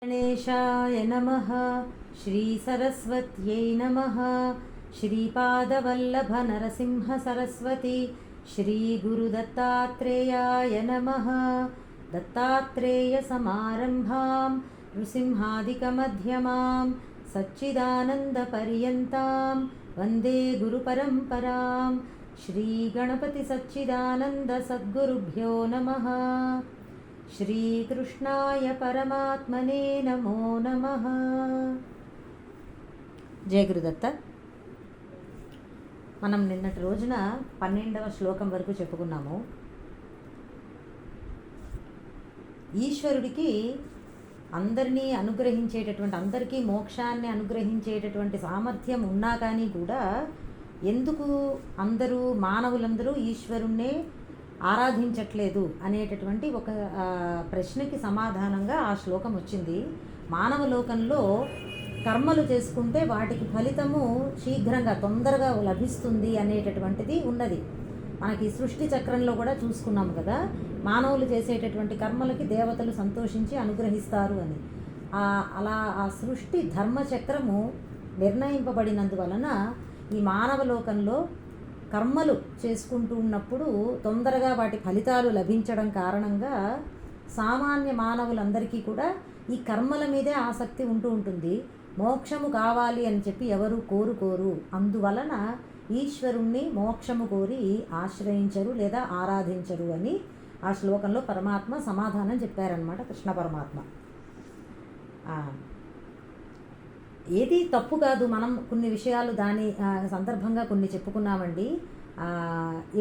गणेशाय नमः। श्रीसरस्वत्यै नमः। श्रीपादवल्लभनरसिंहसरस्वती श्रीगुरुदत्तात्रेयाय नमः। दत्तात्रेयसमारम्भां नृसिंहादिकमध्यमां सच्चिदानन्दपर्यन्तां वन्दे गुरुपरम्परां। श्रीगणपतिसच्चिदानन्दसद्गुरुभ्यो नमः। శ్రీకృష్ణాయ పరమాత్మనే నమో నమః. జయ గురుదత్త. మనం నిన్నటి రోజున 12వ శ్లోకం వరకు చెప్పుకున్నాము. ఈశ్వరుడికి అందరినీ అనుగ్రహించేటటువంటి, అందరికీ మోక్షాన్ని అనుగ్రహించేటటువంటి సామర్థ్యం ఉన్నా కానీ కూడా ఎందుకు అందరూ మానవులందరూ ఈశ్వరుణ్ణే ఆరాధించట్లేదు అనేటటువంటి ఒక ప్రశ్నకి సమాధానంగా ఆ శ్లోకం వచ్చింది. మానవ లోకంలో కర్మలు చేసుకుంటే వాటికి ఫలితము శీఘ్రంగా తొందరగా లభిస్తుంది అనేటటువంటిది ఉన్నది. మనకి సృష్టి చక్రంలో కూడా చూసుకున్నాము కదా, మానవులు చేసేటటువంటి కర్మలకి దేవతలు సంతోషించి అనుగ్రహిస్తారు అని. అలా ఆ సృష్టి ధర్మచక్రము నిర్ణయింపబడినందువలన ఈ మానవ లోకంలో కర్మలు చేసుకుంటూ ఉన్నప్పుడు తొందరగా వాటి ఫలితాలు లభించడం కారణంగా సామాన్య మానవులందరికీ కూడా ఈ కర్మల మీదే ఆసక్తి ఉంటూ ఉంటుంది. మోక్షము కావాలి అని చెప్పి ఎవరు కోరుకోరు. అందువలన ఈశ్వరుణ్ణి మోక్షము కోరి ఆశ్రయించరు లేదా ఆరాధించరు అని ఆ శ్లోకంలో పరమాత్మ సమాధానం చెప్పారనమాట, కృష్ణ పరమాత్మ. ఏది తప్పు కాదు. మనం కొన్ని విషయాలు దాని సందర్భంగా కొన్ని చెప్పుకున్నామండి.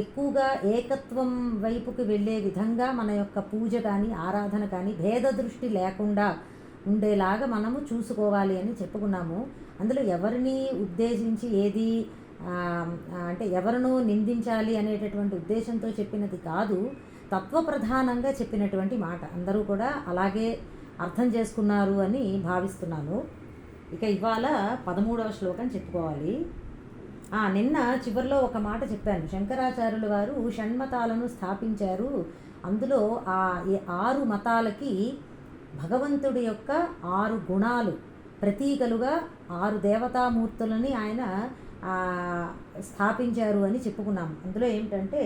ఎక్కువగా ఏకత్వం వైపుకి వెళ్ళే విధంగా మన యొక్క పూజ కానీ ఆరాధన కానీ భేద దృష్టి లేకుండా ఉండేలాగా మనము చూసుకోవాలి అని చెప్పుకున్నాము. అందులో ఎవరిని ఉద్దేశించి ఏది అంటే ఎవరినో నిందించాలి అనేటటువంటి ఉద్దేశంతో చెప్పినది కాదు, తత్వప్రధానంగా చెప్పినటువంటి మాట. అందరూ కూడా అలాగే అర్థం చేసుకున్నారు అని భావిస్తున్నాను. ఇక ఇవాళ 13వ శ్లోకం చెప్పుకోవాలి. నిన్న చివరిలో ఒక మాట చెప్పాను. శంకరాచార్యుల వారు షణ్మతాలను స్థాపించారు. అందులో ఆ 6 మతాలకి భగవంతుడి యొక్క 6 గుణాలు ప్రతీకలుగా 6 దేవతామూర్తులని ఆయన స్థాపించారు అని చెప్పుకున్నాము. అందులో ఏమిటంటే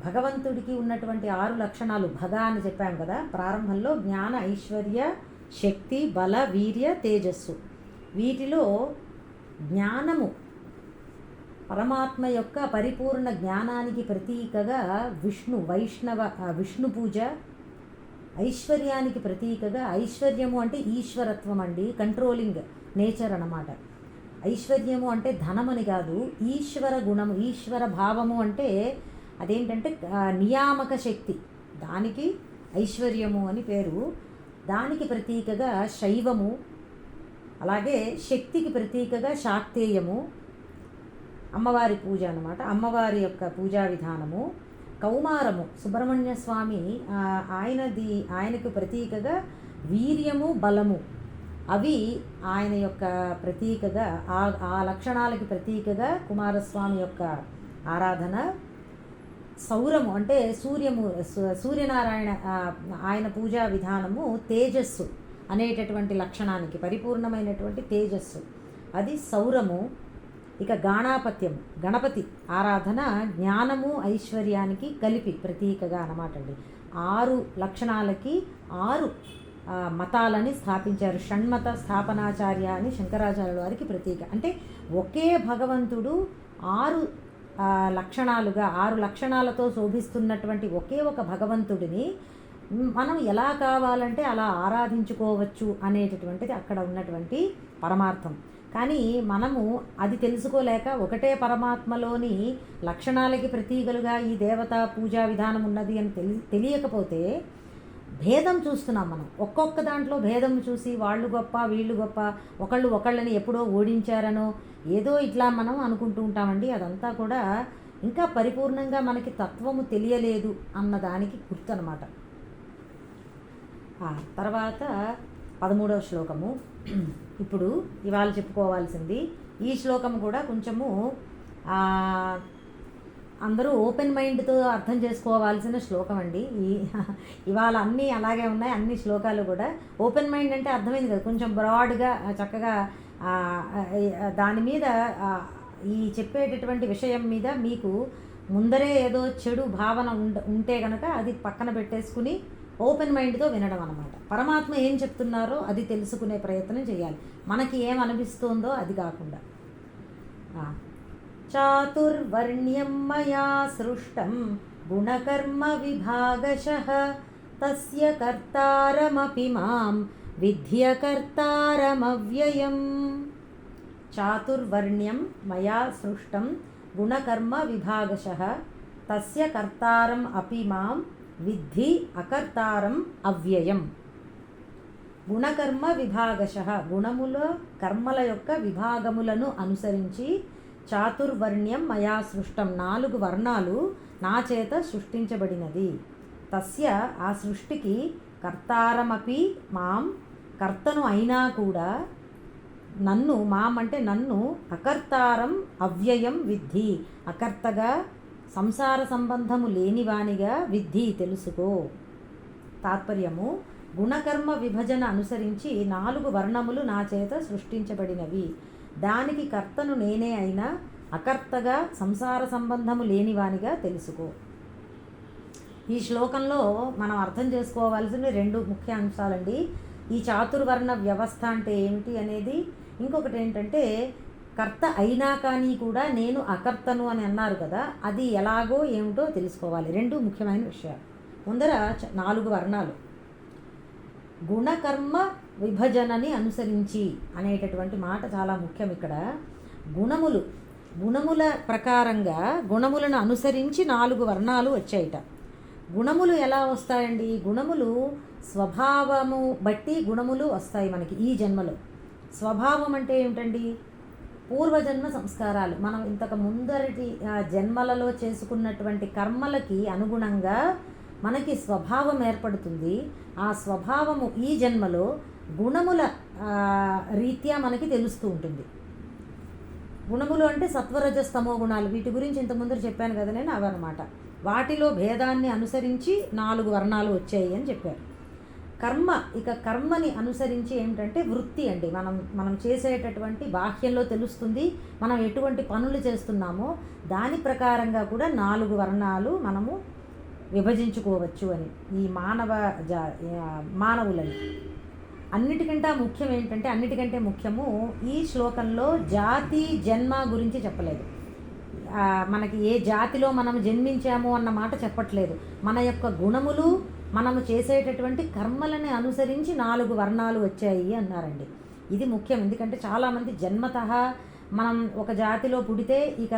భగవంతుడికి ఉన్నటువంటి 6 లక్షణాలు భగ అని చెప్పాము కదా ప్రారంభంలో. జ్ఞాన, ఐశ్వర్య, శక్తి, బల, వీర్య, తేజస్సు. వీటిలో జ్ఞానము పరమాత్మ యొక్క పరిపూర్ణ జ్ఞానానికి ప్రతీకగా విష్ణు పూజ. ఐశ్వర్యానికి ప్రతీకగా, ఐశ్వర్యము అంటే ఈశ్వరత్వం అండి, కంట్రోలింగ్ నేచర్ అన్నమాట. ఐశ్వర్యము అంటే ధనమని కాదు, ఈశ్వర గుణము, ఈశ్వర భావము. అంటే అదేంటంటే నియామక శక్తి, దానికి ఐశ్వర్యము అని పేరు. దానికి ప్రతీకగా శైవము, అలాగే శక్తికి ప్రతీకగా శాక్తేయము, అమ్మవారి పూజ అన్నమాట, అమ్మవారి యొక్క పూజా విధానము. కౌమారము సుబ్రహ్మణ్య స్వామి, ఆయనకు ప్రతీకగా వీర్యము, బలము. అవి ఆయన యొక్క ప్రతీకగా, ఆ లక్షణాలకి ప్రతీకగా కుమారస్వామి యొక్క ఆరాధన. సౌరము అంటే సూర్యనారాయణ, ఆయన పూజా విధానము. తేజస్సు అనేటటువంటి లక్షణానికి పరిపూర్ణమైనటువంటి తేజస్సు, అది సౌరము. ఇక గాణాపత్యము, గణపతి ఆరాధన జ్ఞానము ఐశ్వర్యానికి కలిపి ప్రతీకగా అన్నమాట అండి. 6 లక్షణాలకి 6 మతాలని స్థాపించారు. షణ్మత స్థాపనాచార్య అని శంకరాచార్యుల వారికి ప్రతీక. అంటే ఒకే భగవంతుడు 6 లక్షణాలుగా, 6 లక్షణాలతో శోభిస్తున్నటువంటి ఒకే ఒక భగవంతుడిని మనం ఎలా కావాలంటే అలా ఆరాధించుకోవచ్చు అనేటటువంటిది అక్కడ ఉన్నటువంటి పరమార్థం. కానీ మనము అది తెలుసుకోలేక ఒకటే పరమాత్మలోని లక్షణాలకి ప్రతీకలుగా ఈ దేవతా పూజా విధానం ఉన్నది అని తెలియకపోతే భేదం చూస్తున్నాం మనం. ఒక్కొక్క దాంట్లో భేదం చూసి వాళ్ళు గొప్ప వీళ్ళు గొప్ప, ఒకళ్ళని ఎప్పుడో ఓడించారనో ఏదో ఇట్లా మనం అనుకుంటూ ఉంటామండి. అదంతా కూడా ఇంకా పరిపూర్ణంగా మనకి తత్వము తెలియలేదు అన్నదానికి గుర్తు అన్నమాట. తర్వాత 13వ శ్లోకము ఇప్పుడు ఇవాళ చెప్పుకోవాల్సింది. ఈ శ్లోకము కూడా కొంచెము అందరూ ఓపెన్ మైండ్తో అర్థం చేసుకోవాల్సిన శ్లోకం అండి. ఇవాళ అన్నీ అలాగే ఉన్నాయి, అన్ని శ్లోకాలు కూడా. ఓపెన్ మైండ్ అంటే అర్థమైంది కదా, కొంచెం బ్రాడ్గా చక్కగా దాని మీద ఈ చెప్పేటటువంటి విషయం మీద మీకు ముందరే ఏదో చెడు భావన ఉంటే కనుక అది పక్కన పెట్టేసుకుని ఓపెన్ మైండ్తో వినడం అనమాట. పరమాత్మ ఏం చెప్తున్నారో అది తెలుసుకునే ప్రయత్నం చేయాలి, మనకి ఏం అనిపిస్తుందో అది కాకుండా. చాతుర్వర్ణ్యం మయా సృష్టం గుణకర్మ విభాగశః తస్య కర్తారమపి మాం విద్య కర్తారమవ్యయం. చాతుర్వర్ణ్యం మయా సృష్టం గుణకర్మ విభాగశః తస్య కర్తారం అపి మాం విద్ధి అకర్తారం అవ్యయం. గుణకర్మ విభాగశః, గుణముల కర్మల యొక్క విభాగములను అనుసరించి, చాతుర్వర్ణ్యం మయా సృష్టం, 4 వర్ణాలు నా చేత సృష్టించబడినది. తస్య, ఆ సృష్టికి, కర్తారమపి మాం, కర్తను అయినా కూడా నన్ను, మాం అంటే నన్ను, అకర్తారం అవ్యయం విద్ధి, అకర్తగా సంసార సంబంధము లేనివానిగా విద్ధి తెలుసుకో. తాత్పర్యము, గుణకర్మ విభజన అనుసరించి 4 వర్ణములు నా చేత సృష్టించబడినవి. దానికి కర్తను నేనే అయినా అకర్తగా సంసార సంబంధము లేనివానిగా తెలుసుకో. ఈ శ్లోకంలో మనం అర్థం చేసుకోవాల్సిన 2 ముఖ్య అంశాలండి. ఈ చాతుర్వర్ణ వ్యవస్థ అంటే ఏమిటి అనేది, ఇంకొకటి ఏంటంటే కర్త అయినా కానీ కూడా నేను అకర్తను అని అన్నారు కదా, అది ఎలాగో ఏమిటో తెలుసుకోవాలి. 2 ముఖ్యమైన విషయాలు. ముందర 4 వర్ణాలు, గుణకర్మ విభజనని అనుసరించి అనేటటువంటి మాట చాలా ముఖ్యం ఇక్కడ. గుణముల ప్రకారంగా, గుణములను అనుసరించి 4 వర్ణాలు వచ్చాయిట. గుణములు ఎలా వస్తాయండి? గుణములు స్వభావము బట్టి గుణములు వస్తాయి మనకి ఈ జన్మలో. స్వభావం అంటే ఏమిటండి? పూర్వజన్మ సంస్కారాలు, మనం ఇంతకు ముందరటి జన్మలలో చేసుకున్నటువంటి కర్మలకి అనుగుణంగా మనకి స్వభావం ఏర్పడుతుంది. ఆ స్వభావము ఈ జన్మలో గుణముల రీత్యా మనకి తెలుస్తూ ఉంటుంది. గుణములు అంటే సత్వరజస్తమో గుణాలు, వీటి గురించి ఇంతకుముందు చెప్పాను కదా నేను, అవన్నమాట. వాటిలో భేదాన్ని అనుసరించి 4 వర్ణాలు వచ్చాయి అని చెప్పారు. కర్మ, ఇక కర్మని అనుసరించి ఏమిటంటే వృత్తి అండి. మనం చేసేటటువంటి బాహ్యంలో తెలుస్తుంది మనం ఎటువంటి పనులు చేస్తున్నామో, దాని ప్రకారంగా కూడా 4 వర్ణాలు మనము విభజించుకోవచ్చు అని ఈ మానవులని. అన్నిటికంటే ముఖ్యము ఈ శ్లోకంలో జాతి జన్మ గురించి చెప్పలేదు. మనకి ఏ జాతిలో మనం జన్మించాము అన్న మాట చెప్పట్లేదు. మన యొక్క గుణములు, మనము చేసేటటువంటి కర్మలని అనుసరించి 4 వర్ణాలు వచ్చాయి అన్నారండి. ఇది ముఖ్యం. ఎందుకంటే చాలామంది జన్మతః మనం ఒక జాతిలో పుడితే ఇక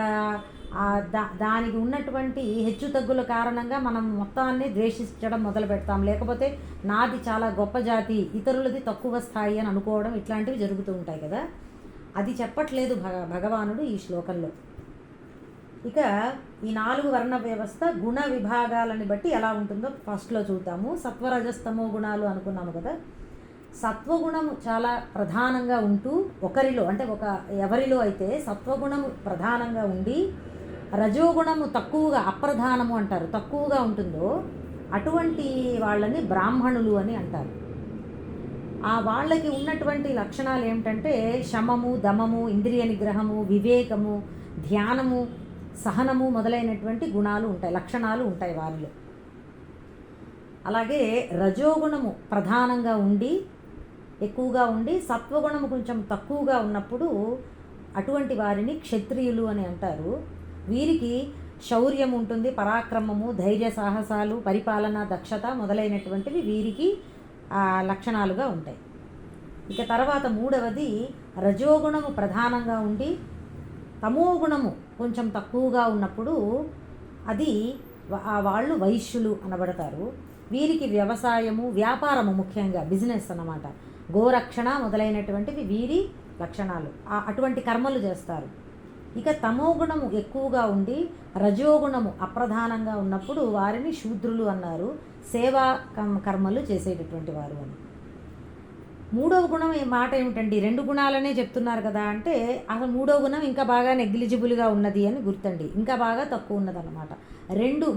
దానికి ఉన్నటువంటి హెచ్చు తగ్గుల కారణంగా మనం మొత్తాన్ని ద్వేషించడం మొదలు పెడతాం. లేకపోతే నాది చాలా గొప్ప జాతి, ఇతరులది తక్కువ స్థాయి అని అనుకోవడం, ఇట్లాంటివి జరుగుతూ ఉంటాయి కదా. అది చెప్పట్లేదు భగవానుడు ఈ శ్లోకంలో. ఇక ఈ 4 వర్ణ వ్యవస్థ గుణ విభాగాలని బట్టి ఎలా ఉంటుందో ఫస్ట్లో చూద్దాము. సత్వరజస్తమో గుణాలు అనుకున్నాము కదా. సత్వగుణము చాలా ప్రధానంగా ఉంటూ ఒకరిలో, అంటే ఎవరిలో అయితే సత్వగుణము ప్రధానంగా ఉండి రజోగుణము తక్కువగా, అప్రధానము అంటారు, తక్కువగా ఉంటుందో అటువంటి వాళ్ళని బ్రాహ్మణులు అని అంటారు. ఆ వాళ్ళకి ఉన్నటువంటి లక్షణాలు ఏమిటంటే శమము, దమము, ఇంద్రియ నిగ్రహము, వివేకము, ధ్యానము, సహనము మొదలైనటువంటి గుణాలు ఉంటాయి, లక్షణాలు ఉంటాయి వారిలో. అలాగే రజోగుణము ప్రధానంగా ఉండి, ఎక్కువగా ఉండి, సత్వగుణము కొంచెం తక్కువగా ఉన్నప్పుడు అటువంటి వారిని క్షత్రియులు అని అంటారు. వీరికి శౌర్యం ఉంటుంది, పరాక్రమము, ధైర్య సాహసాలు, పరిపాలన దక్షత మొదలైనటువంటివి వీరికి లక్షణాలుగా ఉంటాయి. ఇక తర్వాత 3వది రజోగుణము ప్రధానంగా ఉండి తమోగుణము కొంచెం తక్కువగా ఉన్నప్పుడు అది వాళ్ళు వైశ్యులు అనబడతారు. వీరికి వ్యవసాయము, వ్యాపారము, ముఖ్యంగా బిజినెస్ అన్నమాట, గోరక్షణ మొదలైనటువంటివి వీరి లక్షణాలు. అటువంటి కర్మలు చేస్తారు. ఇక తమోగుణము ఎక్కువగా ఉండి రజోగుణము అప్రధానంగా ఉన్నప్పుడు వారిని శూద్రులు అన్నారు, సేవా కర్మలు చేసేటటువంటి వారు అని. మూడవ గుణం మాట ఏమిటండి, 2 గుణాలనే చెప్తున్నారు కదా అంటే అసలు మూడవ గుణం ఇంకా బాగా నెగ్లిజిబుల్గా ఉన్నది అని గుర్తండి, ఇంకా బాగా తక్కువ ఉన్నదన్నమాట.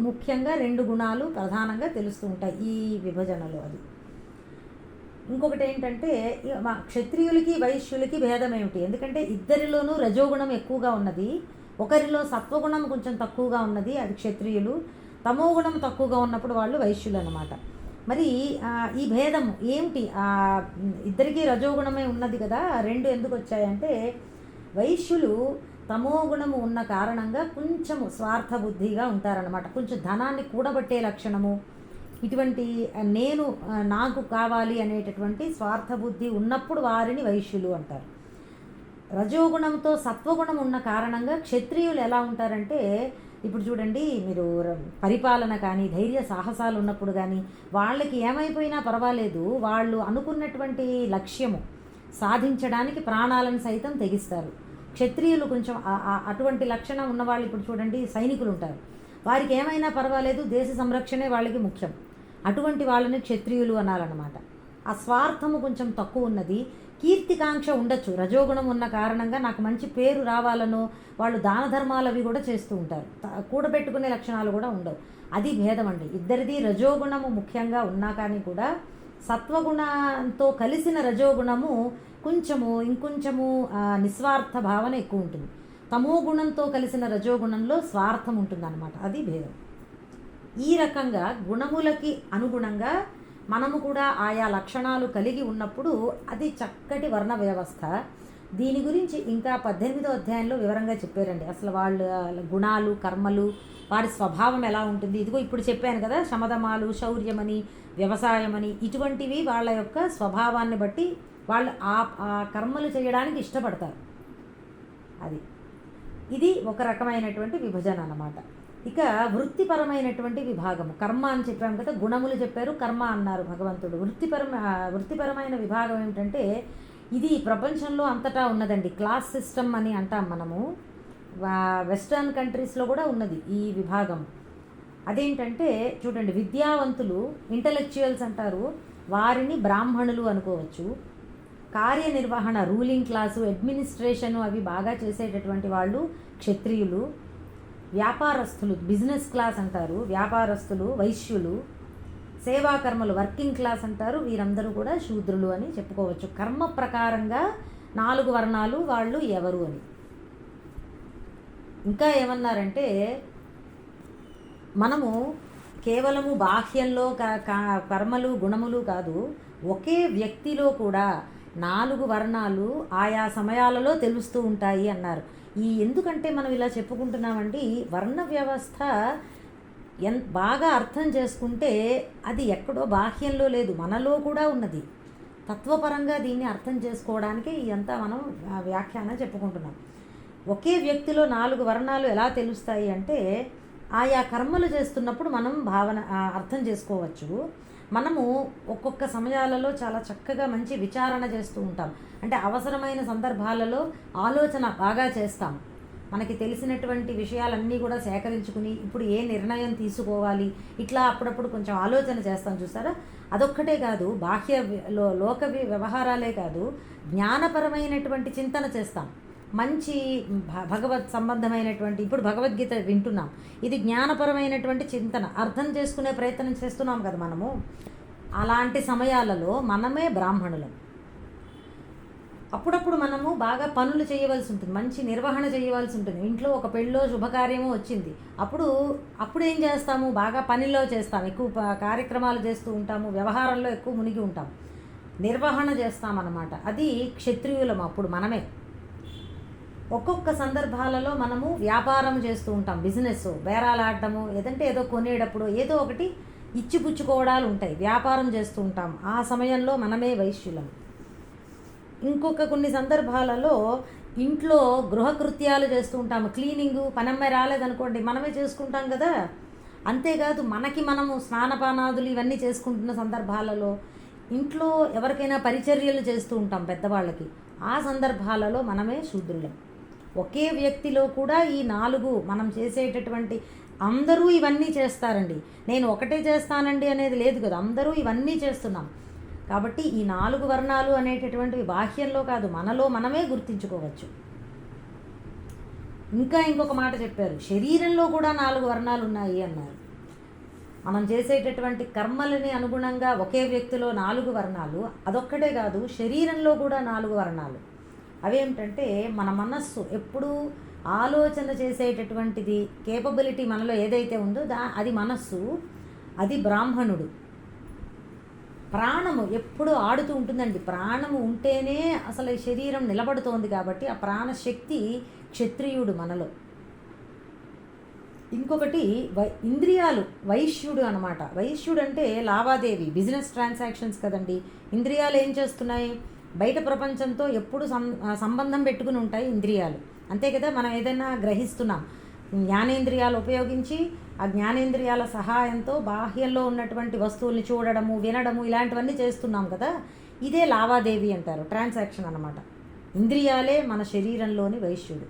ముఖ్యంగా 2 గుణాలు ప్రధానంగా తెలుస్తూ ఉంటాయి ఈ విభజనలో. అది ఇంకొకటి ఏంటంటే క్షత్రియులకి వైశ్యులకి భేదం ఏమిటి, ఎందుకంటే ఇద్దరిలోనూ రజోగుణం ఎక్కువగా ఉన్నది, ఒకరిలో సత్వగుణం కొంచెం తక్కువగా ఉన్నది, అది క్షత్రియులు. తమోగుణం తక్కువగా ఉన్నప్పుడు వాళ్ళు వైశ్యులు అన్నమాట. మరి ఈ భేదం ఏమిటి, ఇద్దరికీ రజోగుణమే ఉన్నది కదా, 2 ఎందుకు వచ్చాయంటే వైశ్యులు తమోగుణము ఉన్న కారణంగా కొంచెము స్వార్థబుద్ధిగా ఉంటారనమాట. కొంచెం ధనాన్ని కూడబట్టే లక్షణము, ఇటువంటి నేను నాకు కావాలి అనేటటువంటి స్వార్థబుద్ధి ఉన్నప్పుడు వారిని వైశ్యులు అంటారు. రజోగుణంతో సత్వగుణం ఉన్న కారణంగా క్షత్రియులు ఎలా ఉంటారంటే, ఇప్పుడు చూడండి మీరు పరిపాలన కానీ ధైర్య సాహసాలు ఉన్నప్పుడు కానీ వాళ్ళకి ఏమైపోయినా పర్వాలేదు, వాళ్ళు అనుకున్నటువంటి లక్ష్యము సాధించడానికి ప్రాణాలను సైతం తెగిస్తారు. క్షత్రియులు కొంచెం అటువంటి లక్షణం ఉన్నవాళ్ళు, ఇప్పుడు చూడండి సైనికులు ఉంటారు, వారికి ఏమైనా పర్వాలేదు, దేశ సంరక్షణే వాళ్ళకి ముఖ్యం, అటువంటి వాళ్ళని క్షత్రియులు అనాలన్నమాట. ఆ స్వార్థము కొంచెం తక్కువ ఉన్నది, కీర్తికాంక్ష ఉండొచ్చు, రజోగుణం ఉన్న కారణంగా నాకు మంచి పేరు రావాలనో వాళ్ళు దాన ధర్మాలు అవి కూడా చేస్తూ ఉంటారు, కూడబెట్టుకునే లక్షణాలు కూడా ఉండవు. అది భేదం అండి, ఇద్దరిది రజోగుణము ముఖ్యంగా ఉన్నా కానీ కూడా సత్వగుణంతో కలిసిన రజోగుణము ఇంకొంచెము నిస్వార్థ భావన ఎక్కువ ఉంటుంది, తమో గుణంతో కలిసిన రజోగుణంలో స్వార్థం ఉంటుందన్నమాట, అది భేదం. ఈ రకంగా గుణములకి అనుగుణంగా మనము కూడా ఆయా లక్షణాలు కలిగి ఉన్నప్పుడు అది చక్కటి వర్ణ వ్యవస్థ. దీని గురించి ఇంకా 18వ అధ్యాయంలో వివరంగా చెప్పారండి. అసలు వాళ్ళ గుణాలు, కర్మలు, వారి స్వభావం ఎలా ఉంటుంది. ఇదిగో ఇప్పుడు చెప్పాను కదా, శమదమాలు, శౌర్యమని, వ్యవసాయమని, ఇటువంటివి వాళ్ళ యొక్క స్వభావాన్ని బట్టి వాళ్ళు ఆ కర్మలు చేయడానికి ఇష్టపడతారు. ఇది ఒక రకమైనటువంటి విభజన అన్నమాట. ఇక వృత్తిపరమైనటువంటి విభాగము, కర్మ అని చెప్పాము కదా, గుణములు చెప్పారు, కర్మ అన్నారు భగవంతుడు. వృత్తిపరమైన విభాగం ఏమిటంటే, ఇది ప్రపంచంలో అంతటా ఉన్నదండి. క్లాస్ సిస్టమ్ అని అంటాం మనము, వెస్టర్న్ కంట్రీస్లో కూడా ఉన్నది ఈ విభాగం. అదేంటంటే చూడండి, విద్యావంతులు, ఇంటలెక్చువల్స్ అంటారు, వారిని బ్రాహ్మణులు అనుకోవచ్చు. కార్యనిర్వహణ, రూలింగ్ క్లాసు, అడ్మినిస్ట్రేషను అవి బాగా చేసేటటువంటి వాళ్ళు క్షత్రియులు. వ్యాపారస్తులు, బిజినెస్ క్లాస్ అంటారు, వ్యాపారస్తులు వైశ్యులు. సేవాకర్మలు, వర్కింగ్ క్లాస్ అంటారు, వీరందరూ కూడా శూద్రులు అని చెప్పుకోవచ్చు. కర్మ ప్రకారంగా 4 వర్ణాలు వాళ్ళు ఎవరు అని. ఇంకా ఏమన్నారంటే, మనము కేవలము బాహ్యంలో కర్మలు గుణములు కాదు, ఒకే వ్యక్తిలో కూడా 4 వర్ణాలు ఆయా సమయాలలో తెలుస్తూ ఉంటాయి అన్నారు. ఎందుకంటే మనం ఇలా చెప్పుకుంటున్నామండి, వర్ణ వ్యవస్థ బాగా అర్థం చేసుకుంటే అది ఎక్కడో బాహ్యంలో లేదు, మనలో కూడా ఉన్నది. తత్వపరంగా దీన్ని అర్థం చేసుకోవడానికి ఇదంతా మనం వ్యాఖ్యానం చెప్పుకుంటున్నాం. ఒకే వ్యక్తిలో 4 వర్ణాలు ఎలా తెలుస్తాయి అంటే, ఆయా కర్మలు చేస్తున్నప్పుడు మనం అర్థం చేసుకోవచ్చు. మనము ఒక్కొక్క సమయాలలో చాలా చక్కగా మంచి విచారణ చేస్తూ ఉంటాం, అంటే అవసరమైన సందర్భాలలో ఆలోచన బాగా చేస్తాం. మనకి తెలిసినటువంటి విషయాలన్నీ కూడా సేకరించుకుని ఇప్పుడు ఏ నిర్ణయం తీసుకోవాలి, ఇట్లా అప్పుడప్పుడు కొంచెం ఆలోచన చేస్తాం చూసారా. అదొక్కటే కాదు, లోక వ్యవహారాలే కాదు, జ్ఞానపరమైనటువంటి చింతన చేస్తాం. మంచి భగవత్ సంబంధమైనటువంటి, ఇప్పుడు భగవద్గీత వింటున్నాం, ఇది జ్ఞానపరమైనటువంటి చింతన, అర్థం చేసుకునే ప్రయత్నం చేస్తున్నాం కదా మనము. అలాంటి సమయాలలో మనమే బ్రాహ్మణులం. అప్పుడప్పుడు మనము బాగా పనులు చేయవలసి ఉంటుంది, మంచి నిర్వహణ చేయవలసి ఉంటుంది. ఇంట్లో ఒక పెళ్ళో శుభకార్యమో వచ్చింది, అప్పుడు ఏం చేస్తాము, బాగా పనిలో చేస్తాం, ఎక్కువ కార్యక్రమాలు చేస్తూ ఉంటాము, వ్యవహారంలో ఎక్కువ మునిగి ఉంటాం, నిర్వహణ చేస్తామన్నమాట. అది క్షత్రియులం అప్పుడు మనమే. ఒక్కొక్క సందర్భాలలో మనము వ్యాపారం చేస్తూ ఉంటాం, బిజినెస్, బేరాలాడటము, ఏదంటే ఏదో కొనేటప్పుడు ఏదో ఒకటి ఇచ్చిపుచ్చుకోవడాలు ఉంటాయి, వ్యాపారం చేస్తూ ఉంటాం. ఆ సమయంలో మనమే వైశ్యులం. కొన్ని సందర్భాలలో ఇంట్లో గృహకృత్యాలు చేస్తూ ఉంటాము, క్లీనింగు, పనమ్మాయి రాలేదనుకోండి మనమే చేసుకుంటాం కదా. అంతేకాదు మనము స్నానపానాదులు ఇవన్నీ చేసుకుంటున్న సందర్భాలలో ఇంట్లో ఎవరికైనా పరిచర్యలు చేస్తూ ఉంటాం పెద్దవాళ్ళకి, ఆ సందర్భాలలో మనమే శూద్రులం. ఒకే వ్యక్తిలో కూడా ఈ 4 మనం చేసేటటువంటి, అందరూ ఇవన్నీ చేస్తారండి, నేను ఒకటే చేస్తానండి అనేది లేదు కదా, అందరూ ఇవన్నీ చేస్తున్నాం. కాబట్టి ఈ 4 వర్ణాలు అనేటటువంటివి బాహ్యంలో కాదు, మనలో మనమే గుర్తించుకోవచ్చు. ఇంకా ఇంకొక మాట చెప్పారు, శరీరంలో కూడా 4 వర్ణాలు ఉన్నాయి అన్నారు. మనం చేసేటటువంటి కర్మలని అనుగుణంగా ఒకే వ్యక్తిలో 4 వర్ణాలు, అదొక్కటే కాదు శరీరంలో కూడా 4 వర్ణాలు. అవేమిటంటే మన మనస్సు ఎప్పుడూ ఆలోచన చేసేటటువంటిది కేపబిలిటీ మనలో ఏదైతే ఉందో అది మనస్సు, అది బ్రాహ్మణుడు. ప్రాణము ఎప్పుడు ఆడుతూ ఉంటుందండి. ప్రాణము ఉంటేనే అసలు ఈ శరీరం నిలబడుతోంది కాబట్టి ఆ ప్రాణశక్తి క్షత్రియుడు మనలో. ఇంకొకటి ఇంద్రియాలు, వైశ్యుడు అనమాట. వైశ్యుడు అంటే లావాదేవీ, బిజినెస్ ట్రాన్సాక్షన్స్ కదండి. ఇంద్రియాలు ఏం చేస్తున్నాయి, బయట ప్రపంచంతో ఎప్పుడు సంబంధం పెట్టుకుని ఉంటాయి ఇంద్రియాలు, అంతే కదా. మనం ఏదైనా గ్రహిస్తున్నాం, జ్ఞానేంద్రియాలు ఉపయోగించి ఆ జ్ఞానేంద్రియాల సహాయంతో బాహ్యంలో ఉన్నటువంటి వస్తువుల్ని చూడడము, వినడము, ఇలాంటివన్నీ చేస్తున్నాం కదా. ఇదే లావాదేవీ అంటారు, ట్రాన్సాక్షన్ అన్నమాట. ఇంద్రియాలే మన శరీరంలోని వైశ్యుడు.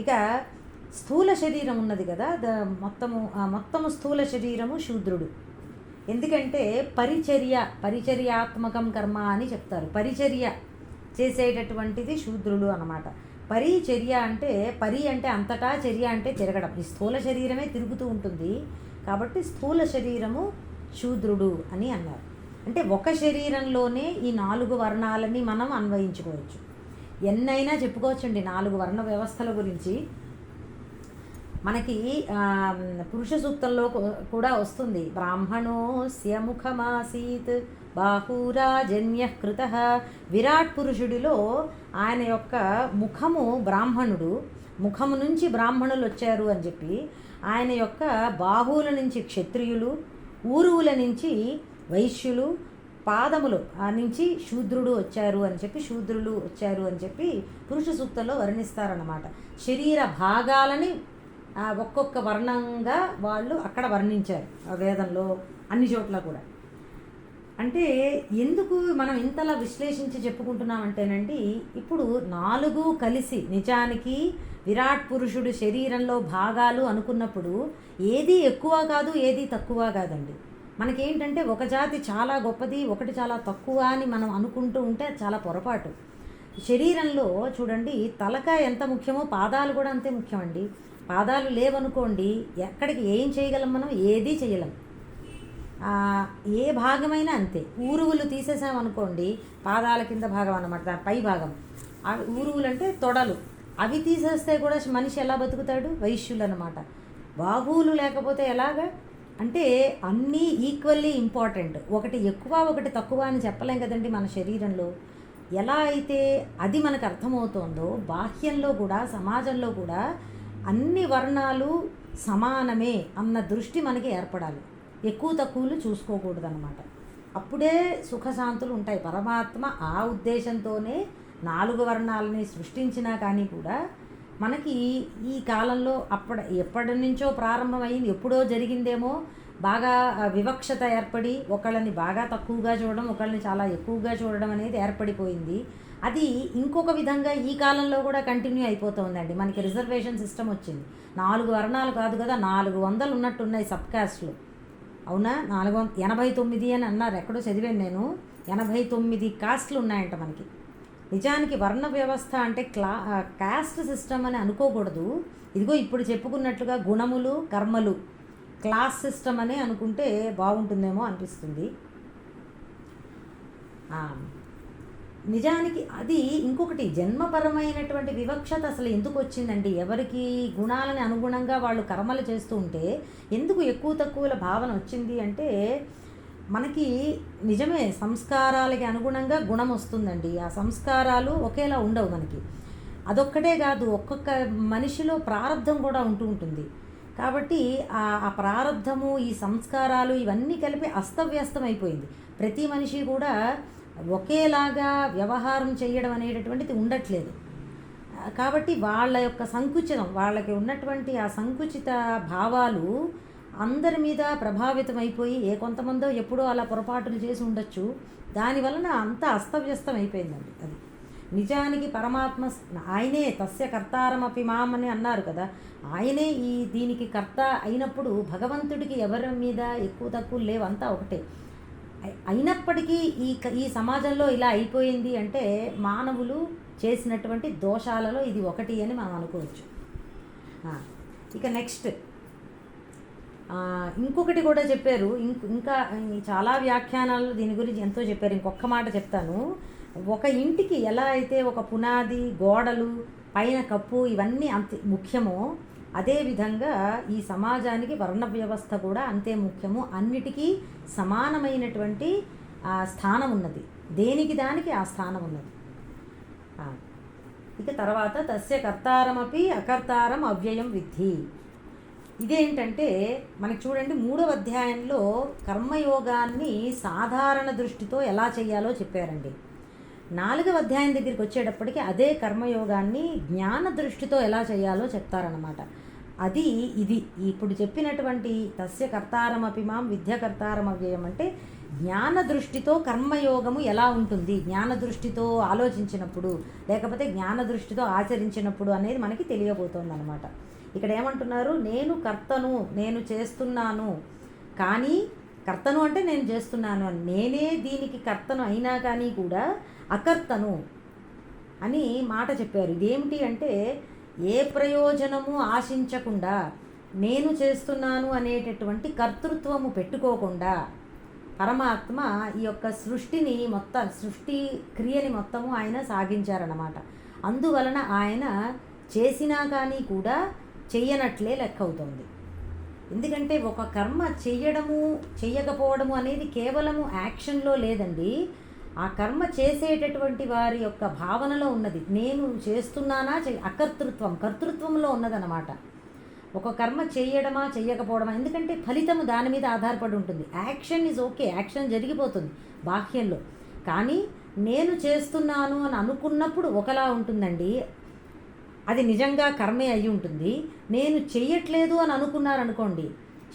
ఇక స్థూల శరీరం ఉన్నది కదా, మొత్తము స్థూల శరీరము శూద్రుడు. ఎందుకంటే పరిచర్యాత్మకం కర్మ అని చెప్తారు. పరిచర్య చేసేటటువంటిది శూద్రుడు అన్నమాట. పరిచర్య అంటే అంటే అంతటా, చర్య అంటే తిరగడం. ఈ స్థూల శరీరమే తిరుగుతూ ఉంటుంది కాబట్టి స్థూల శరీరము శూద్రుడు అని అన్నారు. అంటే ఒక శరీరంలోనే ఈ 4 వర్ణాలని మనం అన్వయించుకోవచ్చు. ఎన్నైనా చెప్పుకోవచ్చండి 4 వర్ణ వ్యవస్థల గురించి. మనకి పురుష సూక్తంలో కూడా వస్తుంది, బ్రాహ్మణోస్య ముఖమాసీత్ బాహురాజన్య కృత. విరాట్ పురుషుడిలో ఆయన యొక్క ముఖము బ్రాహ్మణుడు, ముఖము నుంచి బ్రాహ్మణులు వచ్చారు అని చెప్పి, ఆయన యొక్క బాహువుల నుంచి క్షత్రియులు, ఊరువుల నుంచి వైశ్యులు, పాదములు నుంచి శూద్రుడు వచ్చారు అని చెప్పి, శూద్రులు వచ్చారు అని చెప్పి పురుష సూక్తంలో వర్ణిస్తారన్నమాట. శరీర భాగాలని ఒక్కొక్క వర్ణంగా వాళ్ళు అక్కడ వర్ణించారు వేదంలో అన్ని చోట్ల కూడా. అంటే ఎందుకు మనం ఇంతలా విశ్లేషించి చెప్పుకుంటున్నామంటేనండి, ఇప్పుడు 4 కలిసి నిజానికి విరాట్ పురుషుడు శరీరంలో భాగాలు అనుకున్నప్పుడు ఏది ఎక్కువ కాదు, ఏది తక్కువ కాదండి. మనకేంటంటే ఒక జాతి చాలా గొప్పది, ఒకటి చాలా తక్కువ అని మనం అనుకుంటూ ఉంటే చాలా పొరపాటు. శరీరంలో చూడండి, తలకాయ ఎంత ముఖ్యమో పాదాలు కూడా అంతే ముఖ్యమండి. పాదాలు లేవనుకోండి ఎక్కడికి ఏం చేయగలం మనం, ఏదీ చేయలేం. ఏ భాగమైనా అంతే. ఊరువులు తీసేసామనుకోండి, పాదాల కింద భాగం అన్నమాట, దాని పై భాగం. ఊరువులు అంటే తొడలు, అవి తీసేస్తే కూడా మనిషి ఎలా బతుకుతాడు, వైశ్యులు అన్నమాట. బాహువులు లేకపోతే ఎలాగా అంటే అన్నీ ఈక్వల్లీ ఇంపార్టెంట్. ఒకటి ఎక్కువ ఒకటి తక్కువ అని చెప్పలేం కదండి. మన శరీరంలో ఎలా అయితే అది మనకు అర్థమవుతోందో, బాహ్యంలో కూడా సమాజంలో కూడా అన్ని వర్ణాలు సమానమే అన్న దృష్టి మనకి ఏర్పడాలి. ఎక్కువ తక్కువలు చూసుకోకూడదు అన్నమాట. అప్పుడే సుఖశాంతులు ఉంటాయి. పరమాత్మ ఆ ఉద్దేశంతోనే 4 వర్ణాలని సృష్టించినా కానీ కూడా మనకి ఈ కాలంలో ఎప్పటి నుంచో ప్రారంభమైంది, ఎప్పుడో జరిగిందేమో బాగా వివక్షత ఏర్పడి ఒకళ్ళని బాగా తక్కువగా చూడడం, ఒకళ్ళని చాలా ఎక్కువగా చూడడం అనేది ఏర్పడిపోయింది. అది ఇంకొక విధంగా ఈ కాలంలో కూడా కంటిన్యూ అయిపోతుందండి. మనకి రిజర్వేషన్ సిస్టమ్ వచ్చింది. 4 వర్ణాలు కాదు కదా, 400 ఉన్నట్టున్నాయి సబ్ కాస్ట్లు. అవునా, 489 అని అన్నారు, ఎక్కడో చదివాను నేను. 89 కాస్ట్లు ఉన్నాయంట మనకి. నిజానికి వర్ణ వ్యవస్థ అంటే కాస్ట్ సిస్టమ్ అని అనుకోకూడదు. ఇదిగో ఇప్పుడు చెప్పుకున్నట్లుగా గుణములు, కర్మలు, క్లాస్ సిస్టమ్ అని అనుకుంటే బాగుంటుందేమో అనిపిస్తుంది. నిజానికి అది ఇంకొకటి, జన్మపరమైనటువంటి వివక్షత అసలు ఎందుకు వచ్చిందండి? ఎవరికి గుణాలని అనుగుణంగా వాళ్ళు కర్మలు చేస్తూ ఉంటే ఎందుకు ఎక్కువ తక్కువల భావన వచ్చింది అంటే, మనకి నిజమే సంస్కారాలకి అనుగుణంగా గుణం వస్తుందండి. ఆ సంస్కారాలు ఒకేలా ఉండవు మనకి. అదొక్కటే కాదు, ఒక్కొక్క మనిషిలో ప్రారంధం కూడా ఉంటూ ఉంటుంది. కాబట్టి ఆ ప్రారంధము, ఈ సంస్కారాలు ఇవన్నీ కలిపి అస్తవ్యస్తం అయిపోయింది. ప్రతి మనిషి కూడా ఒకేలాగా వ్యవహారం చేయడం అనేటటువంటిది ఉండట్లేదు. కాబట్టి వాళ్ళ యొక్క సంకుచితం, వాళ్ళకి ఉన్నటువంటి ఆ సంకుచిత భావాలు అందరి మీద ప్రభావితం అయిపోయి కొంతమందో ఎప్పుడో అలా పొరపాటులు చేసి ఉండొచ్చు. దానివలన అంతా అస్తవ్యస్తం అయిపోయిందండి. అది నిజానికి పరమాత్మ ఆయనే తస్య కర్తారమపి మాం అని అన్నారు కదా. ఆయనే దీనికి కర్త అయినప్పుడు భగవంతుడికి ఎవరి మీద ఎక్కువ తక్కువ లేవు, అంతా ఒకటే. అయినప్పటికీ ఈ సమాజంలో ఇలా అయిపోయింది అంటే మానవులు చేసినటువంటి దోషాలలో ఇది ఒకటి అని మనం అనుకోవచ్చు. ఇక నెక్స్ట్ ఇంకొకటి కూడా చెప్పారు. ఇంకా చాలా వ్యాఖ్యానాలు దీని గురించి ఎంతో చెప్పారు. ఇంకొక మాట చెప్తాను. ఒక ఇంటికి ఎలా అయితే ఒక పునాది, గోడలు, పైన కప్పు ఇవన్నీ అంత ముఖ్యమో అదేవిధంగా ఈ సమాజానికి వర్ణ వ్యవస్థ కూడా అంతే ముఖ్యము. అన్నిటికీ సమానమైనటువంటి స్థానం ఉన్నది. దేనికి దానికి ఆ స్థానం ఉన్నది. ఇక తర్వాత తస్య కర్తారమపి అకర్తారం అవ్యయం విద్ధి. ఇదేంటంటే మనకి చూడండి 3వ అధ్యాయంలో కర్మయోగాన్ని సాధారణ దృష్టితో ఎలా చేయాలో చెప్పారండి. 4వ అధ్యాయం దగ్గరికి వచ్చేటప్పటికి అదే కర్మయోగాన్ని జ్ఞాన దృష్టితో ఎలా చేయాలో చెప్తారన్నమాట. అది ఇది ఇప్పుడు చెప్పినటువంటి తస్య కర్తారమపి మాం విద్యకర్తారం అవ్యయం అంటే జ్ఞాన దృష్టితో కర్మయోగము ఎలా ఉంటుంది, జ్ఞాన దృష్టితో ఆలోచించినప్పుడు లేకపోతే జ్ఞాన దృష్టితో ఆచరించినప్పుడు అనేది మనకి తెలియబోతోంది అనమాట. ఇక్కడ ఏమంటున్నారు, నేను కర్తను, నేను చేస్తున్నాను, కానీ కర్తను అంటే నేను చేస్తున్నాను అని, నేనే దీనికి కర్తను అయినా కానీ కూడా అకర్తను అని మాట చెప్పారు. ఇదేమిటి అంటే ఏ ప్రయోజనము ఆశించకుండా నేను చేస్తున్నాను అనేటటువంటి కర్తృత్వము పెట్టుకోకుండా పరమాత్మ ఈ యొక్క సృష్టి క్రియని మొత్తము ఆయన సాగించారన్నమాట. అందువలన ఆయన చేసినా కానీ కూడా చెయ్యనట్లే లెక్క అవుతుంది. ఎందుకంటే ఒక కర్మ చెయ్యడము చెయ్యకపోవడము అనేది కేవలము యాక్షన్లో లేదండి, ఆ కర్మ చేసేటటువంటి వారి యొక్క భావనలో ఉన్నది. నేను చేస్తున్నానా కర్తృత్వంలో ఉన్నదన్నమాట. ఒక కర్మ చేయడమా చెయ్యకపోవడమా, ఎందుకంటే ఫలితము దాని మీద ఆధారపడి ఉంటుంది. యాక్షన్ ఈజ్ ఓకే, యాక్షన్ జరిగిపోతుంది బాహ్యంలో, కానీ నేను చేస్తున్నాను అని అనుకున్నప్పుడు ఒకలా ఉంటుందండి, అది నిజంగా కర్మే అయి ఉంటుంది. నేను చెయ్యట్లేదు అని అనుకున్నారనుకోండి,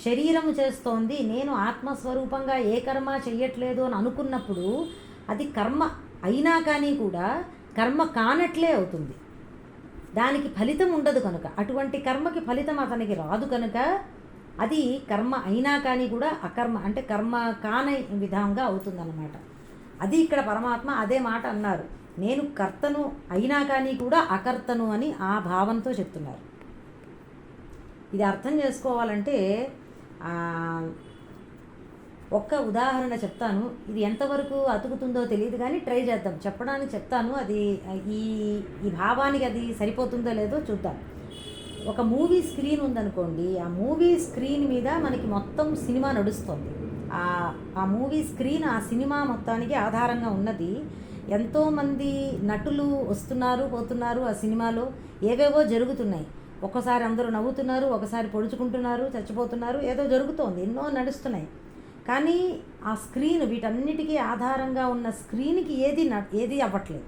శరీరము చేస్తోంది, నేను ఆత్మస్వరూపంగా ఏ కర్మ చెయ్యట్లేదు అని అనుకున్నప్పుడు అది కర్మ అయినా కానీ కూడా కర్మ కానట్లే అవుతుంది. దానికి ఫలితం ఉండదు కనుక, అటువంటి కర్మకి ఫలితం అతనికి రాదు కనుక అది కర్మ అయినా కానీ కూడా అకర్మ అంటే కర్మ కాని విధంగా అవుతుందన్నమాట. అది ఇక్కడ పరమాత్మ అదే మాట అన్నారు, నేను కర్తను అయినా కానీ కూడా అకర్తను అని ఆ భావంతో చెప్తున్నారు. ఇది అర్థం చేసుకోవాలంటే ఒక్క ఉదాహరణ చెప్తాను. ఇది ఎంతవరకు అతుకుతుందో తెలియదు కానీ ట్రై చేద్దాం, చెప్పడానికి చెప్తాను. అది ఈ భావానికి అది సరిపోతుందో లేదో చూద్దాం. ఒక మూవీ స్క్రీన్ ఉందనుకోండి, ఆ మూవీ స్క్రీన్ మీద మనకి మొత్తం సినిమా నడుస్తుంది. ఆ మూవీ స్క్రీన్ ఆ సినిమా మొత్తానికి ఆధారంగా ఉన్నది. ఎంతోమంది నటులు వస్తున్నారు పోతున్నారు, ఆ సినిమాలో ఏవేవో జరుగుతున్నాయి. ఒక్కసారి అందరూ నవ్వుతున్నారు, ఒకసారి పొడుచుకుంటున్నారు, చచ్చిపోతున్నారు, ఏదో జరుగుతోంది, ఎన్నో నడుస్తున్నాయి. కానీ ఆ స్క్రీన్ వీటన్నిటికీ ఆధారంగా ఉన్న స్క్రీన్కి ఏది అవ్వట్లేదు.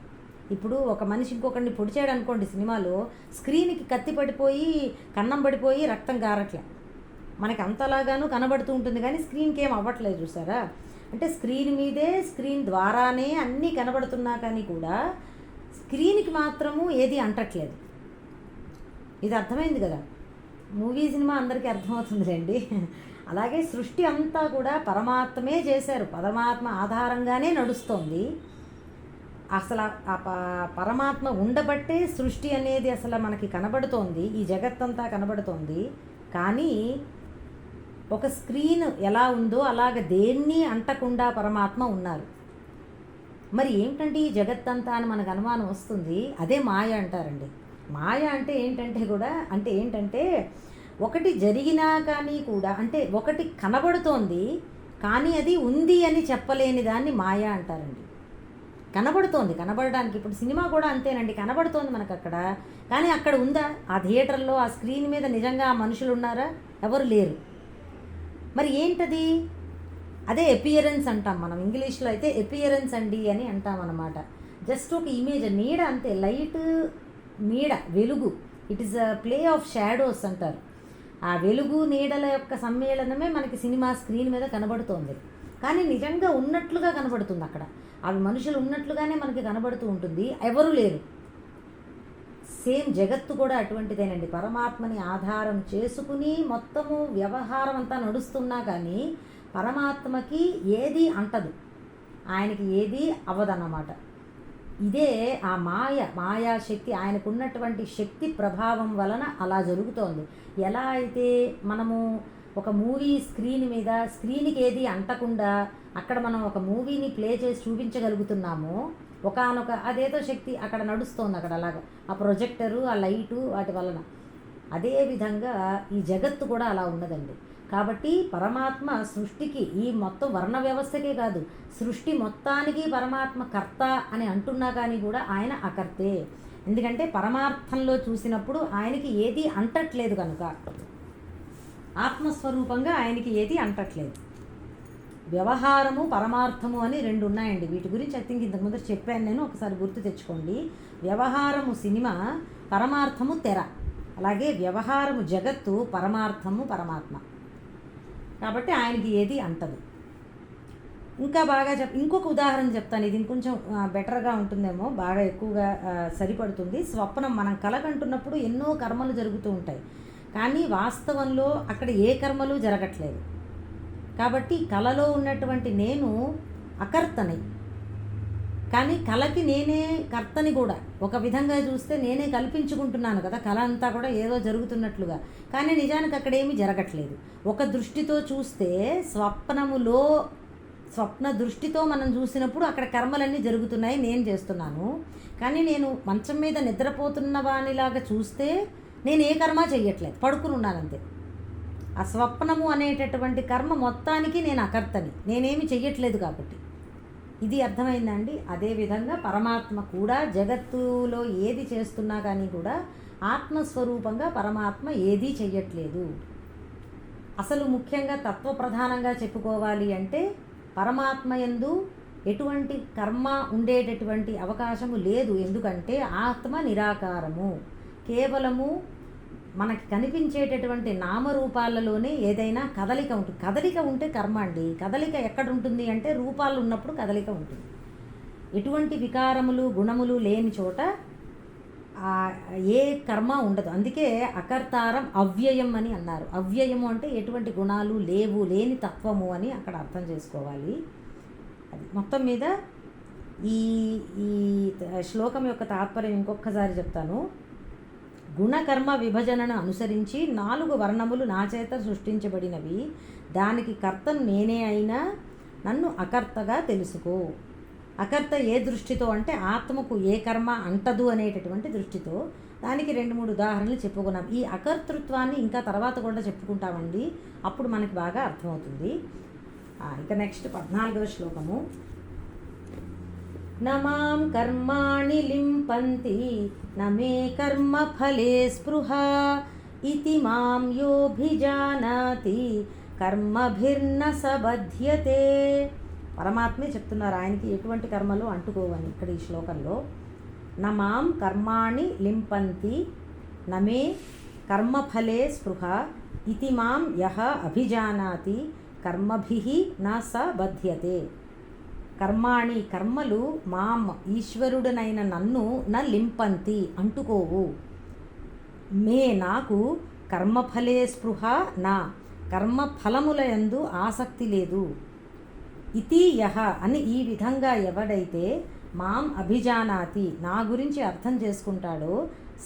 ఇప్పుడు ఒక మనిషి ఇంకొకరిని పొడిచాడు అనుకోండి, సినిమాలో స్క్రీన్కి కత్తి పడిపోయి కన్నం పడిపోయి రక్తం గారట్లే, మనకి అంతలాగాను కనబడుతూ ఉంటుంది కానీ స్క్రీన్కి ఏం అవ్వట్లేదు. చూసారా, అంటే స్క్రీన్ మీదే స్క్రీన్ ద్వారానే అన్నీ కనబడుతున్నా కానీ కూడా స్క్రీన్కి మాత్రము ఏది అంటట్లేదు. ఇది అర్థమైంది కదా, మూవీ సినిమా అందరికీ అర్థమవుతుంది రండి. అలాగే సృష్టి అంతా కూడా పరమాత్మే చేశారు, పరమాత్మ ఆధారంగానే నడుస్తోంది. అసలు ఆ పరమాత్మ ఉండబట్టే సృష్టి అనేది అసలు మనకి కనబడుతోంది, ఈ జగత్తంతా కనబడుతోంది. కానీ ఒక స్క్రీన్ ఎలా ఉందో అలాగ దేన్ని అంటకుండా పరమాత్మ ఉన్నారు. మరి ఏమిటంటే ఈ జగత్తంతా అని మనకు అనుమానం వస్తుంది. అదే మాయ అంటారండి. మాయ అంటే ఏంటంటే ఒకటి జరిగినా కానీ కూడా, అంటే ఒకటి కనబడుతోంది కానీ అది ఉంది అని చెప్పలేని దాన్ని మాయ అంటారండి. కనబడడానికి ఇప్పుడు సినిమా కూడా అంతేనండి, కనబడుతోంది మనకు అక్కడ, కానీ అక్కడ ఉందా? ఆ థియేటర్లో ఆ స్క్రీన్ మీద నిజంగా ఆ మనుషులు ఉన్నారా? ఎవరు లేరు. మరి ఏంటది? అదే ఎపియరెన్స్ అంటాం మనం, ఇంగ్లీష్లో అయితే ఎపియరెన్స్ అండి అని అంటాం అన్నమాట. జస్ట్ ఒక ఇమేజ్, నీడ అంతే, లైట్ నీడ వెలుగు, it is a play of shadows అంటారు. ఆ వెలుగు నీడల యొక్క సమ్మేళనమే మనకి సినిమా స్క్రీన్ మీద కనబడుతోంది, కానీ నిజంగా ఉన్నట్లుగా కనబడుతుంది అక్కడ, అవి మనుషులు ఉన్నట్లుగానే మనకి కనబడుతూ ఉంటుంది, ఎవరు లేరు. సేమ్ జగత్తు కూడా అటువంటిదేనండి. పరమాత్మని ఆధారం చేసుకుని మొత్తము వ్యవహారం అంతా నడుస్తున్నా కానీ పరమాత్మకి ఏది అంటదు, ఆయనకి ఏది అవ్వదన్నమాట. ఇదే ఆ మాయాశక్తి, ఆయనకున్నటువంటి శక్తి ప్రభావం వలన అలా జరుగుతోంది. ఎలా అయితే మనము ఒక మూవీ స్క్రీన్కి ఏది అంటకుండా అక్కడ మనం ఒక మూవీని ప్లే చేసి చూపించగలుగుతున్నామో, ఒకానొక అదేదో శక్తి అక్కడ నడుస్తోంది, అక్కడ అలాగా ఆ ప్రొజెక్టరు, ఆ లైటు, వాటి వలన. అదేవిధంగా ఈ జగత్తు కూడా అలా ఉన్నదండి. కాబట్టి పరమాత్మ సృష్టికి, ఈ మొత్తం వర్ణ వ్యవస్థకే కాదు, సృష్టి మొత్తానికి పరమాత్మ కర్త అని అంటున్నా కానీ కూడా ఆయన అకర్తే. ఎందుకంటే పరమార్థంలో చూసినప్పుడు ఆయనకి ఏది అంటట్లేదు కనుక, ఆత్మస్వరూపంగా ఆయనకి ఏది అంటట్లేదు. వ్యవహారము పరమార్థము అని రెండు ఉన్నాయండి. వీటి గురించి ఐ థింక్ ఇంతకుముందు చెప్పాను నేను, ఒకసారి గుర్తు తెచ్చుకోండి. వ్యవహారము సినిమా, పరమార్థము తెర. అలాగే వ్యవహారము జగత్తు, పరమార్థము పరమాత్మ. కాబట్టి ఆయనకి ఏది అంటదు. ఇంకా బాగా ఇంకొక ఉదాహరణ చెప్తాను, ఇది ఇంకొంచెం బెటర్గా ఉంటుందేమో, బాగా ఎక్కువగా సరిపడుతుంది. స్వప్నం, మనం కలగంటున్నప్పుడు ఎన్నో కర్మలు జరుగుతూ ఉంటాయి, కానీ వాస్తవంలో అక్కడ ఏ కర్మలు జరగట్లేదు. కాబట్టి కలలో ఉన్నటువంటి నేను అకర్తని, కానీ కళకి నేనే కర్తని కూడా. ఒక విధంగా చూస్తే నేనే కల్పించుకుంటున్నాను కదా కళ అంతా కూడా ఏదో జరుగుతున్నట్లుగా, కానీ నిజానికి అక్కడ ఏమీ జరగట్లేదు. ఒక దృష్టితో చూస్తే స్వప్న దృష్టితో మనం చూసినప్పుడు అక్కడ కర్మలన్నీ జరుగుతున్నాయి, నేను చేస్తున్నాను. కానీ నేను మంచం మీద నిద్రపోతున్న వానిలాగా చూస్తే నేను ఏ కర్మ చెయ్యట్లేదు, పడుకుని ఉన్నానంతే. ఆ స్వప్నము అనేటటువంటి కర్మ మొత్తానికి నేను అకర్తని, నేనేమి చెయ్యట్లేదు. కాబట్టి ఇది అర్థమైందండి. అదేవిధంగా పరమాత్మ కూడా జగత్తులో ఏది చేస్తున్నా కానీ కూడా ఆత్మస్వరూపంగా పరమాత్మ ఏదీ చెయ్యట్లేదు. అసలు ముఖ్యంగా తత్వప్రధానంగా చెప్పుకోవాలి అంటే పరమాత్మ యందు ఎటువంటి కర్మ ఉండేటటువంటి అవకాశము లేదు. ఎందుకంటే ఆత్మ నిరాకారము, కేవలము మనకి కనిపించేటటువంటి నామరూపాలలోనే ఏదైనా కదలిక ఉంటుంది. కదలిక ఉంటే కర్మ అండి. కదలిక ఎక్కడ ఉంటుంది అంటే రూపాలు ఉన్నప్పుడు కదలిక ఉంటుంది. ఎటువంటి వికారములు గుణములు లేని చోట ఏ కర్మ ఉండదు. అందుకే అకర్తారం అవ్యయం అని అన్నారు. అవ్యయము అంటే ఎటువంటి గుణాలు లేని తత్వము అని అక్కడ అర్థం చేసుకోవాలి. అది మొత్తం మీద ఈ శ్లోకం యొక్క తాత్పర్యం ఇంకొకసారి చెప్తాను. గుణకర్మ విభజనను అనుసరించి 4 వర్ణములు నా చేత సృష్టించబడినవి. దానికి కర్తను నేనే అయినా నన్ను అకర్తగా తెలుసుకో. అకర్త ఏ దృష్టితో అంటే ఆత్మకు ఏ కర్మ అంటదు అనేటటువంటి దృష్టితో. దానికి 2-3 ఉదాహరణలు చెప్పుకున్నాం. ఈ అకర్తృత్వాన్ని ఇంకా తర్వాత కూడా చెప్పుకుంటామండి, అప్పుడు మనకి బాగా అర్థమవుతుంది. ఇక నెక్స్ట్ 14వ శ్లోకము. నమాం కర్మాణి లింపంతి నమే కర్మ ఫలే స్పృహ ఇతి మాం యోభిజానాతి కర్మభిర్న సబధ్యతే. పరమాత్మే చెప్తున్నారు ఆయనకి ఎటువంటి కర్మలు అంటుకోవని ఇక్కడ ఈ శ్లోకంలో. నమాం కర్మాణి లింపంతి నమే కర్మఫలే స్పృహ ఇతి మాం యః అభిజానాతి కర్మభిః న సబధ్యతే. కర్మాణి కర్మలు మాం ఈశ్వరుడనైన నన్ను న లింపంతి అంటుకోవు. మే నాకు కర్మఫలే స్పృహ నా కర్మఫలముల యందు ఆసక్తి లేదు. ఇతి యః అని ఈ విధంగా ఎవడైతే మాం అభిజానాతి నా గురించి అర్థం చేసుకుంటాడో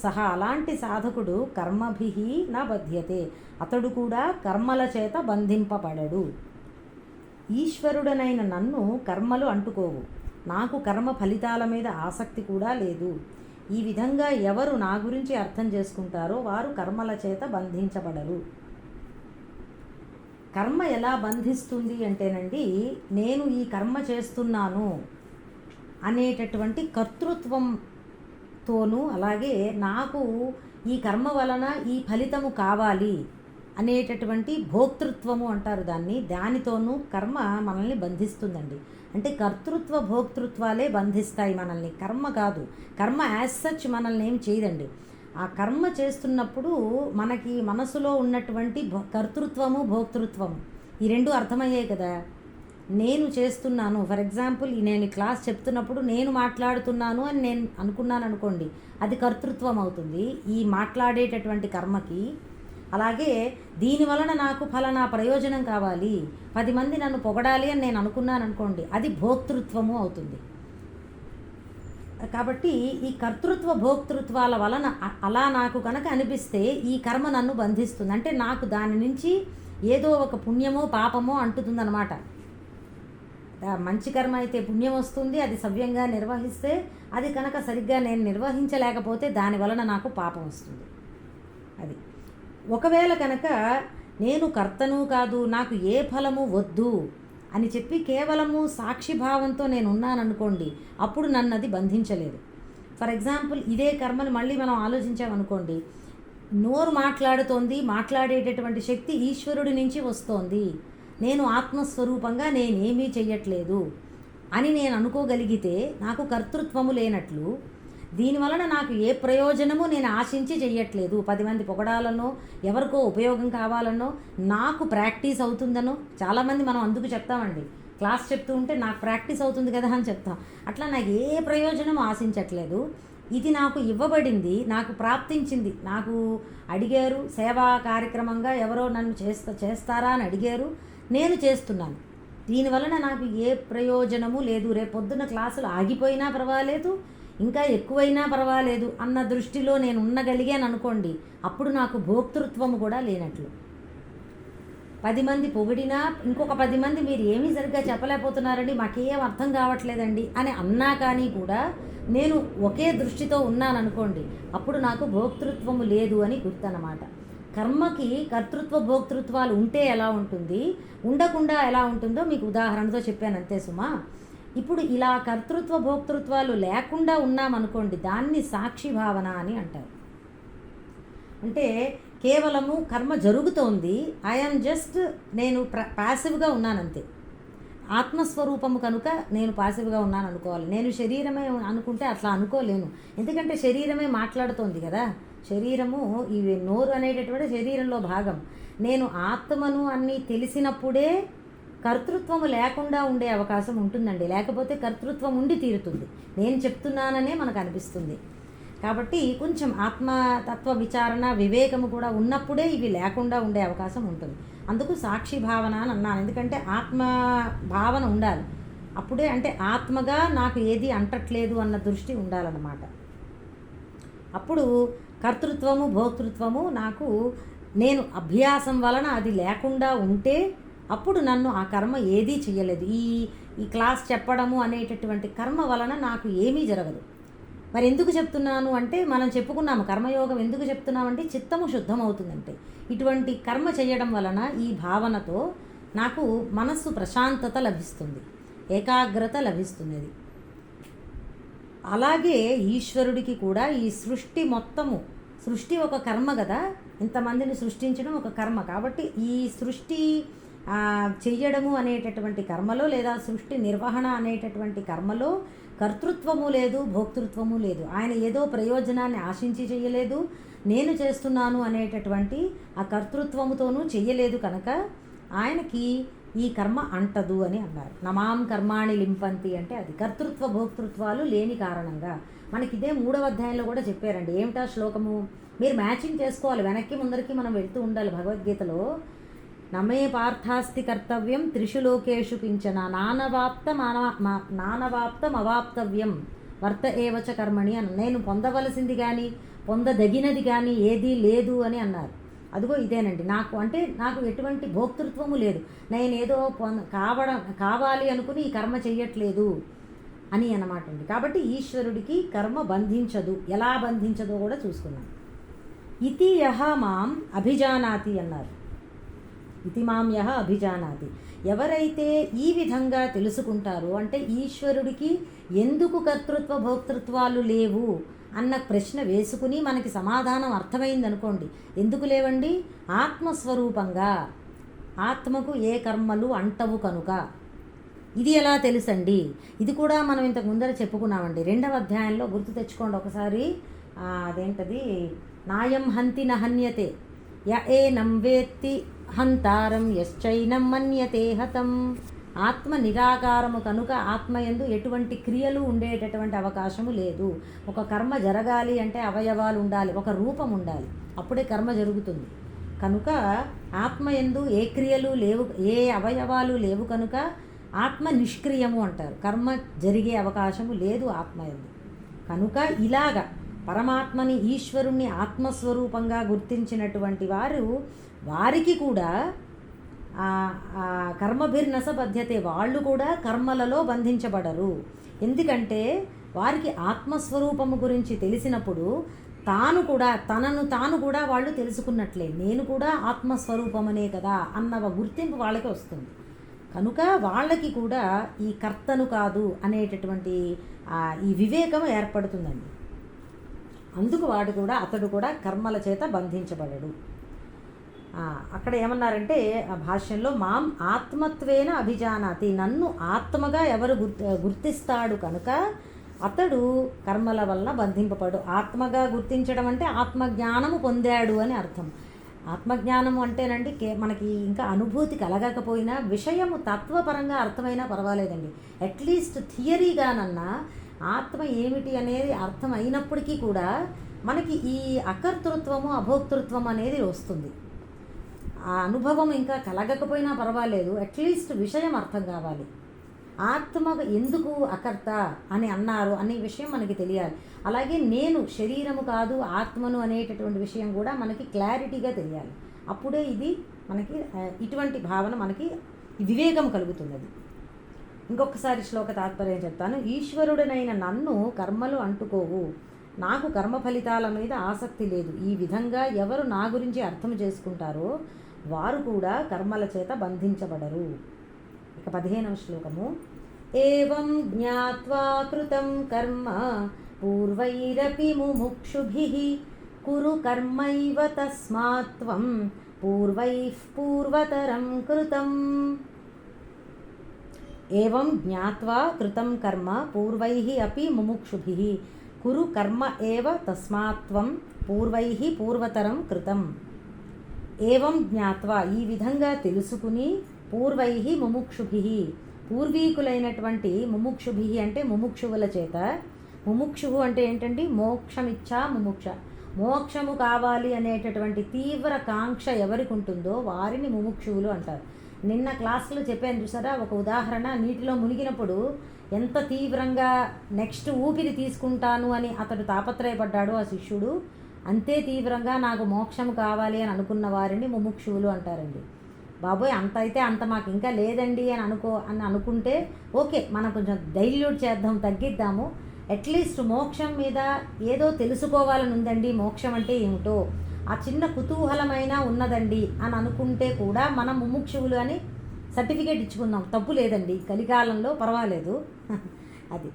సహ అలాంటి సాధకుడు కర్మభిః న బధ్యతే అతడు కూడా కర్మల చేత బంధింపబడడు. ఈశ్వరుడనైన నన్ను కర్మలు అంటుకోవు, నాకు కర్మ ఫలితాల మీద ఆసక్తి కూడా లేదు. ఈ విధంగా ఎవరు నా గురించి అర్థం చేసుకుంటారో వారు కర్మల చేత బంధించబడరు. కర్మ ఎలా బంధిస్తుంది అంటేనండి, నేను ఈ కర్మ చేస్తున్నాను అనేటటువంటి కర్తృత్వంతోనూ, అలాగే నాకు ఈ కర్మ వలన ఈ ఫలితము కావాలి అనేటటువంటి భోక్తృత్వము అంటారు దానితోనూ కర్మ మనల్ని బంధిస్తుందండి. అంటే కర్తృత్వ భోక్తృత్వాలే బంధిస్తాయి మనల్ని, కర్మ కాదు. కర్మ యాజ్ సచ్ మనల్ని ఏం చేయదండి. ఆ కర్మ చేస్తున్నప్పుడు మనకి మనసులో ఉన్నటువంటి కర్తృత్వము భోక్తృత్వము ఈ రెండు అర్థమయ్యాయి కదా. నేను చేస్తున్నాను, ఫర్ ఎగ్జాంపుల్ నేను క్లాస్ చెప్తున్నప్పుడు నేను మాట్లాడుతున్నాను అని నేను అనుకున్నాను అనుకోండి, అది కర్తృత్వం అవుతుంది. ఈ మాట్లాడేటటువంటి కర్మకి అలాగే దీనివలన నాకు ఫలానా ప్రయోజనం కావాలి, 10 మంది నన్ను పొగడాలి అని నేను అనుకున్నాను అనుకోండి, అది భోక్తృత్వము అవుతుంది. కాబట్టి ఈ కర్తృత్వ భోక్తృత్వాల వలన అలా నాకు కనుక అనిపిస్తే ఈ కర్మ నన్ను బంధిస్తుంది. అంటే నాకు దాని నుంచి ఏదో ఒక పుణ్యమో పాపమో అంటుతుందన్నమాట. మంచి కర్మ అయితే పుణ్యం వస్తుంది, అది సవ్యంగా నిర్వహిస్తే. అది కనుక సరిగ్గా నేను నిర్వహించలేకపోతే దాని వలన నాకు పాపం వస్తుంది. అది ఒకవేళ కనుక నేను కర్తను కాదు, నాకు ఏ ఫలము వద్దు అని చెప్పి కేవలము సాక్షిభావంతో నేను ఉన్నాననుకోండి, అప్పుడు నన్ను అది బంధించలేదు. ఫర్ ఎగ్జాంపుల్, ఇదే కర్మని మళ్ళీ మనం ఆలోచించామనుకోండి, నోరు మాట్లాడుతోంది, మాట్లాడేటటువంటి శక్తి ఈశ్వరుడి నుంచి వస్తోంది, నేను ఆత్మస్వరూపంగా నేనేమీ చెయ్యట్లేదు అని నేను అనుకోగలిగితే నాకు కర్తృత్వము లేనట్లు. దీనివలన నాకు ఏ ప్రయోజనము నేను ఆశించి చెయ్యట్లేదు, 10 మంది పొగడాలనో ఎవరికో ఉపయోగం కావాలనో నాకు ప్రాక్టీస్ అవుతుందనో. చాలామంది మనం అందుకు చెప్తామండి, క్లాస్ చెప్తూ ఉంటే నాకు ప్రాక్టీస్ అవుతుంది కదా అని చెప్తాం. అట్లా నాకు ఏ ప్రయోజనం ఆశించట్లేదు, ఇది నాకు ఇవ్వబడింది, నాకు ప్రాప్తించింది, నాకు అడిగారు, సేవా కార్యక్రమంగా ఎవరో నన్ను చేస్తారా అని అడిగారు, నేను చేస్తున్నాను. దీనివలన నాకు ఏ ప్రయోజనము లేదు, రేపొద్దున క్లాసులు ఆగిపోయినా పర్వాలేదు, ఇంకా ఎక్కువైనా పర్వాలేదు అన్న దృష్టిలో నేను ఉండగలిగాను అనుకోండి, అప్పుడు నాకు భోక్తృత్వము కూడా లేనట్లు. 10 మంది పొగిడినా, ఇంకొక 10 మంది మీరు ఏమీ సరిగ్గా చెప్పలేకపోతున్నారండి, మాకేం అర్థం కావట్లేదండి అని అన్నా కానీ కూడా నేను ఒకే దృష్టితో ఉన్నాను అనుకోండి, అప్పుడు నాకు భోక్తృత్వము లేదు అని గుర్తన్నమాట. కర్మకి కర్తృత్వ భోక్తృత్వాలు ఉంటే ఎలా ఉంటుంది, ఉండకుండా ఎలా ఉంటుందో మీకు ఉదాహరణతో చెప్పాను అంతే సుమా. ఇప్పుడు ఇలా కర్తృత్వ భోక్తృత్వాలు లేకుండా ఉన్నామనుకోండి, దాన్ని సాక్షి భావన అని అంటారు. అంటే కేవలము కర్మ జరుగుతోంది, ఐఎమ్ జస్ట్ నేను ప్యాసివ్గా ఉన్నానంతే. ఆత్మస్వరూపము కనుక నేను పాసివ్గా ఉన్నాను అనుకోవాలి. నేను శరీరమే అనుకుంటే అట్లా అనుకోలేను, ఎందుకంటే శరీరమే మాట్లాడుతోంది కదా. శరీరము, ఇవి నోరు అనేటటువంటి శరీరంలో భాగం. నేను ఆత్మను అన్నీ తెలిసినప్పుడే కర్తృత్వము లేకుండా ఉండే అవకాశం ఉంటుందండి, లేకపోతే కర్తృత్వం ఉండి తీరుతుంది. నేను చెప్తున్నాననే మనకు అనిపిస్తుంది. కాబట్టి కొంచెం ఆత్మతత్వ విచారణ, వివేకము కూడా ఉన్నప్పుడే ఇవి లేకుండా ఉండే అవకాశం ఉంటుంది. అందుకు సాక్షి భావన అని అన్నాను, ఎందుకంటే ఆత్మ భావన ఉండాలి. అప్పుడే అంటే ఆత్మగా నాకు ఏది అంటట్లేదు అన్న దృష్టి ఉండాలన్నమాట. అప్పుడు కర్తృత్వము భోక్తృత్వము నాకు, నేను అభ్యాసం వలన అది లేకుండా ఉంటే అప్పుడు నన్ను ఆ కర్మ ఏదీ చెయ్యలేదు. ఈ క్లాస్ చెప్పడము అనేటటువంటి కర్మ వలన నాకు ఏమీ జరగదు. మరి ఎందుకు చెప్తున్నాను అంటే, మనం చెప్పుకున్నాము కర్మయోగం ఎందుకు చెప్తున్నామంటే చిత్తము శుద్ధమవుతుందంటే. ఇటువంటి కర్మ చేయడం వలన ఈ భావనతో నాకు మనస్సు ప్రశాంతత లభిస్తుంది, ఏకాగ్రత లభిస్తుంది. అలాగే ఈశ్వరుడికి కూడా ఈ సృష్టి మొత్తము, సృష్టి ఒక కర్మ కదా, ఇంతమందిని సృష్టించడం ఒక కర్మ. కాబట్టి ఈ సృష్టి చెయ్యడము అనేటటువంటి కర్మలో, లేదా సృష్టి నిర్వహణ అనేటటువంటి కర్మలో కర్తృత్వము లేదు, భోక్తృత్వము లేదు. ఆయన ఏదో ప్రయోజనాన్ని ఆశించి చెయ్యలేదు, నేను చేస్తున్నాను అనేటటువంటి ఆ కర్తృత్వముతోనూ చెయ్యలేదు కనుక ఆయనకి ఈ కర్మ అంటదు అని అన్నారు. నమాం కర్మాణి లింపంతి అంటే అది కర్తృత్వ భోక్తృత్వాలు లేని కారణంగా. మనకి ఇదే 3వ అధ్యాయంలో కూడా చెప్పారండి. ఏమిటా శ్లోకము, మీరు మ్యాచింగ్ చేసుకోవాలి, వెనక్కి ముందరికి మనం వెళ్తూ ఉండాలి. భగవద్గీతలో నమే పార్థాస్తి కర్తవ్యం త్రిషు లోకేషు కించన నానవాప్తం అవాప్తవ్యం వర్త ఏవచ కర్మణి అని. నేను పొందవలసింది కానీ పొందదగినది కానీ ఏదీ లేదు అని అన్నారు. అదిగో ఇదేనండి నాకు, అంటే నాకు ఎటువంటి భోక్తృత్వము లేదు, నేనేదో కావాలి అనుకుని ఈ కర్మ చెయ్యట్లేదు అని అన్నమాట అండి. కాబట్టి ఈశ్వరుడికి కర్మ బంధించదు. ఎలా బంధించదో కూడా చూసుకున్నాం. ఇతి యహ మాం అభిజానాతి అన్నారు. ఇతి మాం యహ అభిజానాతి, ఎవరైతే ఈ విధంగా తెలుసుకుంటారో, అంటే ఈశ్వరుడికి ఎందుకు కర్తృత్వ భోక్తృత్వాలు లేవు అన్న ప్రశ్న వేసుకుని మనకి సమాధానం అర్థమైంది అనుకోండి. ఎందుకు లేవండి, ఆత్మస్వరూపంగా, ఆత్మకు ఏ కర్మలు అంటవు కనుక. ఇది ఎలా తెలుసండి, ఇది కూడా మనం ఇంతకు ముందర చెప్పుకున్నామండి. 2వ అధ్యాయంలో గుర్తు తెచ్చుకోండి ఒకసారి. అదేంటది, నాయం హంతి నహన్యతే య ఏనం వేత్తి హంతారం యశ్చైనం మన్యతే హతం. ఆత్మ నిరాకారము కనుక ఆత్మయందు ఎటువంటి క్రియలు ఉండేటటువంటి అవకాశము లేదు. ఒక కర్మ జరగాలి అంటే అవయవాలు ఉండాలి, ఒక రూపం ఉండాలి, అప్పుడే కర్మ జరుగుతుంది. కనుక ఆత్మ యందు ఏ క్రియలు లేవు, ఏ అవయవాలు లేవు కనుక ఆత్మ నిష్క్రియము అంటారు. కర్మ జరిగే అవకాశము లేదు ఆత్మ యందు. కనుక ఇలాగ పరమాత్మని, ఈశ్వరుణ్ణి ఆత్మస్వరూపంగా గుర్తించినటువంటి వారికి కూడా కర్మభిర్నస బధ్యతే, వాళ్ళు కూడా కర్మలలో బంధించబడరు. ఎందుకంటే వారికి ఆత్మస్వరూపము గురించి తెలిసినప్పుడు తనను తాను కూడా వాళ్ళు తెలుసుకున్నట్లే, నేను కూడా ఆత్మస్వరూపమనే కదా అన్న గుర్తింపు వాళ్ళకి వస్తుంది. కనుక వాళ్ళకి కూడా ఈ కర్తను కాదు అనేటటువంటి ఈ వివేకం ఏర్పడుతుందండి. అందుకు అతడు కూడా కర్మల చేత బంధించబడడు. అక్కడ ఏమన్నారంటే భాష్యంలో, మాం ఆత్మత్వేన అభిజానాతి, నన్ను ఆత్మగా ఎవరు గుర్తిస్తాడు కనుక అతడు కర్మల వలన బంధింపబడు. ఆత్మగా గుర్తించడం అంటే ఆత్మజ్ఞానము పొందాడు అని అర్థం. ఆత్మజ్ఞానము అంటేనండి మనకి ఇంకా అనుభూతి కలగకపోయినా విషయము తత్వపరంగా అర్థమైనా పర్వాలేదండి. అట్లీస్ట్ థియరీగానన్నా ఆత్మ ఏమిటి అనేది అర్థం అయినప్పటికీ కూడా మనకి ఈ అకర్తృత్వము, అభోక్తృత్వం అనేది వస్తుంది. ఆ అనుభవం ఇంకా కలగకపోయినా పర్వాలేదు, అట్లీస్ట్ విషయం అర్థం కావాలి. ఆత్మ ఎందుకు అకర్త అని అన్నారు అనే విషయం మనకి తెలియాలి. అలాగే నేను శరీరము కాదు ఆత్మను అనేటటువంటి విషయం కూడా మనకి క్లారిటీగా తెలియాలి. అప్పుడే ఇది మనకి ఇటువంటి భావన, మనకి వివేకం కలుగుతున్నది. ఇంకొకసారి శ్లోక తాత్పర్యం చెప్తాను. ఈశ్వరుడనైన నన్ను కర్మలు అంటుకోవు, నాకు కర్మ ఫలితాల మీద ఆసక్తి లేదు. ఈ విధంగా ఎవరు నా గురించి అర్థం చేసుకుంటారో వారు కూడా కర్మల చేత బంధించబడరు. ఇక 15వ శ్లోకము. ఏవం జ్ఞాత్వా కృతం కర్మ పూర్వైరపి ముముక్షుభిః కురు కర్మైవ తస్మాత్ త్వం పూర్వైః పూర్వతరం కృతం. ఏవం జ్ఞాత్వా కృతం కర్మ పూర్వైః అపి ముముక్షుభిః కురు కర్మ ఏవ తస్మాత్ త్వం పూర్వైః పూర్వతరం కృతం. ఏవం జ్ఞాత్వా, ఈ విధంగా తెలుసుకుని, పూర్వైః ముముక్షుభిః, పూర్వీకులైనటువంటి ముముక్షుభిః అంటే ముముక్షువుల చేత. ముముక్షువు అంటే ఏంటండి? మోక్షమిచ్చా ముముక్ష, మోక్షము కావాలి అనేటటువంటి తీవ్ర కాంక్ష ఎవరికి ఉంటుందో వారిని ముముక్షువులు అంటారు. నిన్న క్లాసులో చెప్పాను చూసారా, ఒక ఉదాహరణ. నీటిలో మునిగినప్పుడు ఎంత తీవ్రంగా నెక్స్ట్ ఊపిరి తీసుకుంటాను అని అతడు తాపత్రయపడ్డాడు ఆ శిష్యుడు, అంతే తీవ్రంగా నాకు మోక్షం కావాలి అని అనుకున్న వారిని ముముక్షువులు అంటారండి. బాబోయ్ అంత అయితే అంత మాకు ఇంకా లేదండి అని అనుకుంటే ఓకే, మనం కొంచెం డైల్యూట్ చేద్దాం, తగ్గిద్దాము. అట్లీస్ట్ మోక్షం మీద ఏదో తెలుసుకోవాలని ఉందండి, మోక్షం అంటే ఏమిటో ఆ చిన్న కుతూహలమైనా ఉన్నదండి అని అనుకుంటే కూడా మనం ముముక్షువులు అని సర్టిఫికేట్ ఇచ్చుకుందాం, తప్పు లేదండి, కలికాలంలో పర్వాలేదు. అది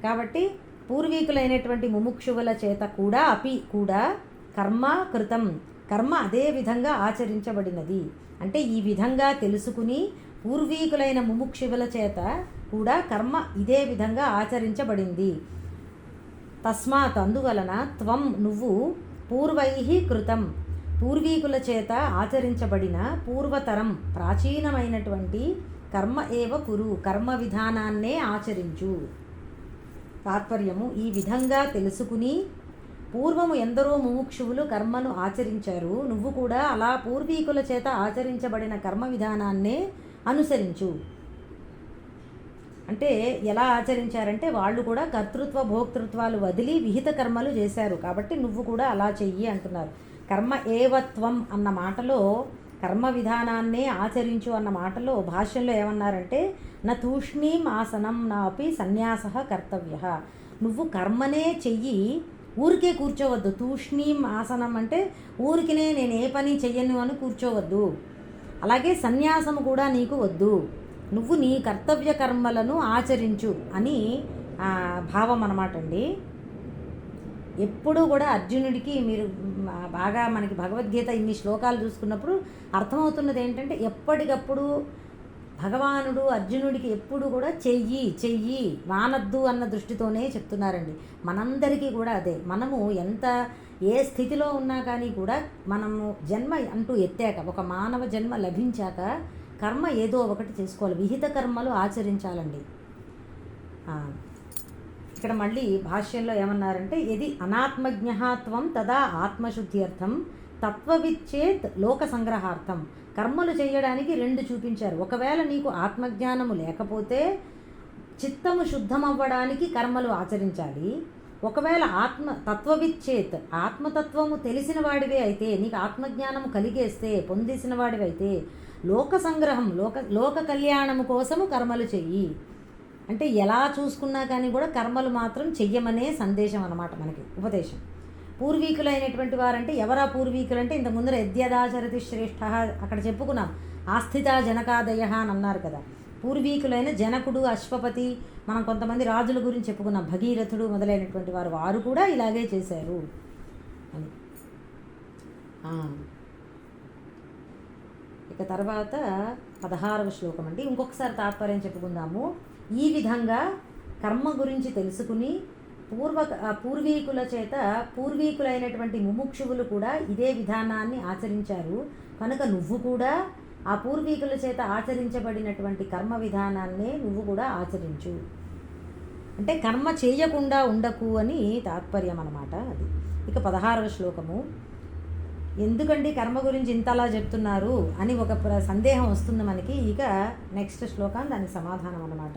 కాబట్టి పూర్వీకులైనటువంటి ముముక్షువుల చేత కూడా కూడా కర్మ కృతం, కర్మ అదే విధంగా ఆచరించబడినది. అంటే ఈ విధంగా తెలుసుకుని పూర్వీకులైన ముముక్షువుల చేత కూడా కర్మ ఇదే విధంగా ఆచరించబడింది. తస్మాత్ అందువలన త్వం నువ్వు పూర్వైః కృతం పూర్వీకుల చేత ఆచరించబడిన పూర్వతరం ప్రాచీనమైనటువంటి కర్మ ఏవ కురు కర్మ విధానాన్నే ఆచరించు. తాత్పర్యము, ఈ విధంగా తెలుసుకుని పూర్వము ఎందరో ముముక్షువులు కర్మను ఆచరించారు, నువ్వు కూడా అలా పూర్వీకుల చేత ఆచరించబడిన కర్మ విధానాన్నే అనుసరించు. అంటే ఎలా ఆచరించారంటే వాళ్ళు కూడా కర్తృత్వ భోక్తృత్వాలు వదిలి విహిత కర్మలు చేశారు, కాబట్టి నువ్వు కూడా అలా చెయ్యి అంటున్నారు. కర్మ ఏవత్వం అన్న మాటలో, కర్మ విధానాన్నే ఆచరించు అన్న మాటలో భాష్యంలో ఏమన్నారంటే, నా తూష్ణీం ఆసనం నాపి సన్యాసః కర్తవ్య. నువ్వు కర్మనే చెయ్యి, ఊరికే కూర్చోవద్దు. తూష్ణీం ఆసనం అంటే ఊరికినే నేను ఏ పని చెయ్యను అని కూర్చోవద్దు. అలాగే సన్యాసము కూడా నీకు వద్దు, నువ్వు నీ కర్తవ్య కర్మలను ఆచరించు అని భావం అన్నమాట అండి. ఎప్పుడూ కూడా అర్జునుడికి మీరు బాగా మనకి భగవద్గీత ఇన్ని శ్లోకాలు చూసుకున్నప్పుడు అర్థమవుతున్నది ఏంటంటే, ఎప్పటికప్పుడు భగవానుడు అర్జునుడికి ఎప్పుడు కూడా చెయ్యి మానద్దు అన్న దృష్టితోనే చెప్తున్నారండి. మనందరికీ కూడా అదే. మనము ఎంత ఏ స్థితిలో ఉన్నా కానీ కూడా మనము జన్మ అంటూ ఎత్తాక, ఒక మానవ జన్మ లభించాక కర్మ ఏదో ఒకటి చేసుకోవాలి, విహిత కర్మలు ఆచరించాలండి. ఇక్కడ మళ్ళీ భాష్యంలో ఏమన్నారంటే, ఇది అనాత్మజ్ఞ త్వం తదా ఆత్మశుద్ధ్యర్థం తత్వవిచ్చేత్ లోక సంగ్రహార్థం. కర్మలు చేయడానికి రెండు చూపించారు. ఒకవేళ నీకు ఆత్మజ్ఞానము లేకపోతే చిత్తము శుద్ధమవ్వడానికి కర్మలు ఆచరించాలి. ఒకవేళ తత్వవిచ్చేత్ ఆత్మతత్వము తెలిసిన వాడివే అయితే, నీకు ఆత్మజ్ఞానము కలిగేస్తే, పొందేసిన వాడివైతే లోక సంగ్రహం లోక కళ్యాణము కోసము కర్మలు చెయ్యి అంటే ఎలా చూసుకున్నా కానీ కూడా కర్మలు మాత్రం చెయ్యమనే సందేశం అన్నమాట, మనకి ఉపదేశం. పూర్వీకులైనటువంటి వారంటే ఎవరా పూర్వీకులు అంటే ఇంత ముందర యద్యదాచరతి శ్రేష్ఠ అక్కడ చెప్పుకున్నాం. ఆస్థిత జనకాదయ అని అన్నారు కదా. పూర్వీకులైన జనకుడు, అశ్వపతి, మనం కొంతమంది రాజుల గురించి చెప్పుకున్నాం, భగీరథుడు మొదలైనటువంటి వారు కూడా ఇలాగే చేశారు అని. ఇక తర్వాత 16వ శ్లోకం అండి. ఇంకొకసారి తాత్పర్యం చెప్పుకుందాము. ఈ విధంగా కర్మ గురించి తెలుసుకుని పూర్వీకుల చేత పూర్వీకులైనటువంటి ముముక్షువులు కూడా ఇదే విధానాన్ని ఆచరించారు కనుక నువ్వు కూడా ఆ పూర్వీకుల చేత ఆచరించబడినటువంటి కర్మ విధానాన్నే నువ్వు కూడా ఆచరించు. అంటే కర్మ చేయకుండా ఉండకు అని తాత్పర్యం అన్నమాట అది. ఇక 16వ శ్లోకము. ఎందుకండి కర్మ గురించి ఇంతలా చెప్తున్నారు అని ఒక సందేహం వస్తుంది మనకి. ఇక నెక్స్ట్ శ్లోకం దానికి సమాధానం అన్నమాట.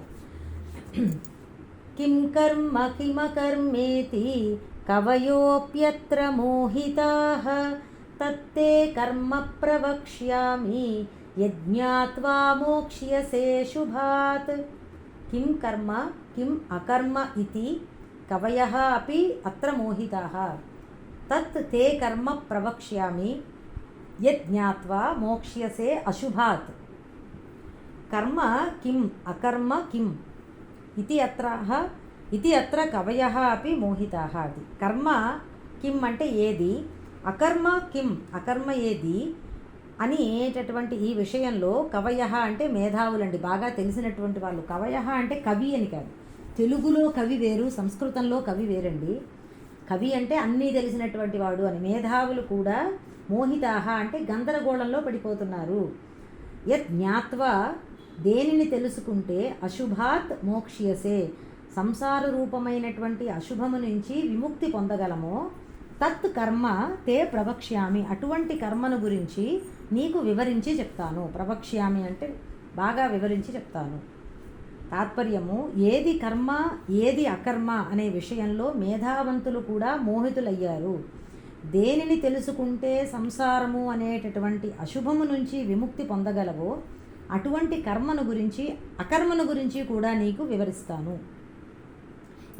కిం కర్మ కిమకర్మేతి కవయోప్యత్ర మోహితాః తత్తే కర్మ ప్రవక్ష్యామి యజ్ఞాత్వా మోక్ష్యసే శుభాత్. కిం కర్మ కిం అకర్మ ఇతి కవయః అపి అత్ర మోహితాః తత్ తే కర్మ ప్రవక్ష్యామి యజ్ఞాత్వా మోక్ష్యసే అశుభాత్. కర్మ కిం అకర్మ కిం ఇది అత్ర కవయః అపి మోహితాః. అది కర్మ కిం అంటే ఏది, అకర్మ కిం అకర్మ ఏది అనేటటువంటి ఈ విషయంలో కవయః అంటే మేధావులండి, బాగా తెలిసినటువంటి వాళ్ళు. కవయః అంటే కవి అని కాదు. తెలుగులో కవి వేరు, సంస్కృతంలో కవి వేరండి. కవి అంటే అన్నీ తెలిసినటువంటి వాడు అని. మేధావులు కూడా మోహితాః అంటే గందరగోళంలో పడిపోతున్నారు. యత్ జ్ఞాత్వా దేనిని తెలుసుకుంటే అశుభాత్ మోక్ష్యసే సంసార రూపమైనటువంటి అశుభము నుంచి విముక్తి పొందగలమో తత్ కర్మ తే ప్రవక్ష్యామి అటువంటి కర్మను గురించి నీకు వివరించి చెప్తాను. ప్రవక్ష్యామి అంటే బాగా వివరించి చెప్తాను. తాత్పర్యము ఏది కర్మ ఏది అకర్మ అనే విషయంలో మేధావంతులు కూడా మోహితులయ్యారు. దేనిని తెలుసుకుంటే సంసారము అనేటటువంటి అశుభము నుంచి విముక్తి పొందగలవో అటువంటి కర్మను గురించి అకర్మను గురించి కూడా నీకు వివరిస్తాను.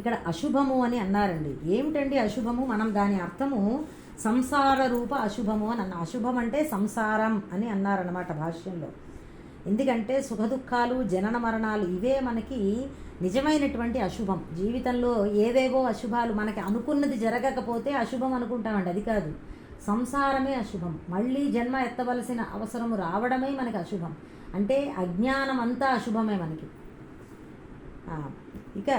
ఇక్కడ అశుభము అని అన్నారండి. ఏమిటండి అశుభము? మనం దాని అర్థము సంసార రూప అశుభము అని అన్న. అశుభం అంటే సంసారం అని అన్నారన్నమాట భాష్యంలో. ఎందుకంటే సుఖదుఖాలు జనన మరణాలు ఇవే మనకి నిజమైనటువంటి అశుభం. జీవితంలో ఏవేవో అశుభాలు మనకి అనుకున్నది జరగకపోతే అశుభం అనుకుంటామండి, అది కాదు. సంసారమే అశుభం. మళ్ళీ జన్మ ఎత్తవలసిన అవసరము రావడమే మనకి అశుభం. అంటే అజ్ఞానం అంతా అశుభమే మనకి. ఇక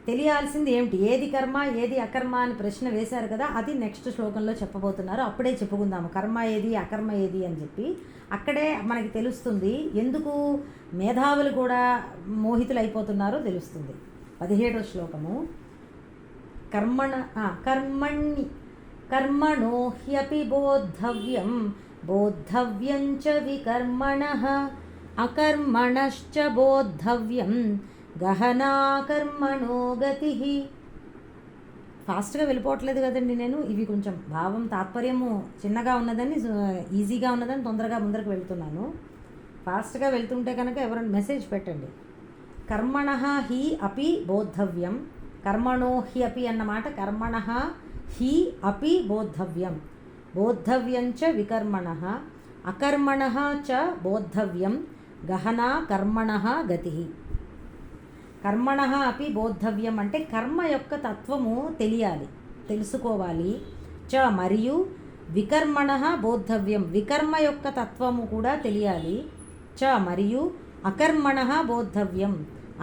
తెలియాల్సింది ఏమిటి, ఏది కర్మ ఏది అకర్మ అని ప్రశ్న వేశారు కదా, అది నెక్స్ట్ శ్లోకంలో చెప్పబోతున్నారు. అప్పుడే చెప్పుకుందాము కర్మ ఏది అకర్మ ఏది అని చెప్పి. అక్కడే మనకి తెలుస్తుంది ఎందుకు మేధావులు కూడా మోహితులు అయిపోతున్నారో తెలుస్తుంది. 17వ శ్లోకము. కర్మణో హ్యపి బోద్ధవ్యం చ వికర్మణః అకర్మణశ్చ బోద్ధవ్యం గహనా కర్మణో గతి. ఫాస్ట్గా వెళ్ళిపోవట్లేదు కదండి నేను. ఇవి కొంచెం భావం తాత్పర్యము చిన్నగా ఉన్నదని, ఈజీగా ఉన్నదని తొందరగా ముందరకు వెళ్తున్నాను. ఫాస్ట్గా వెళ్తుంటే కనుక ఎవరైనా మెసేజ్ పెట్టండి. కర్మణః హి అపి బోద్ధవ్యం. కర్మణో హి అపి అన్నమాట. కర్మణః హి అపి బోద్ధవ్యం బోద్ధవ్యం చ వికర్మణః అకర్మణః చ బోద్ధవ్యం గహనా కర్మణః గతి. కర్మణః అపి బోద్ధవ్యం అంటే కర్మ యొక్క తత్వము తెలియాలి, తెలుసుకోవాలి. చ మరియు వికర్మణః బోద్ధవ్యం వికర్మ యొక్క తత్వము కూడా తెలియాలి. చ మరియు అకర్మణః బోద్ధవ్యం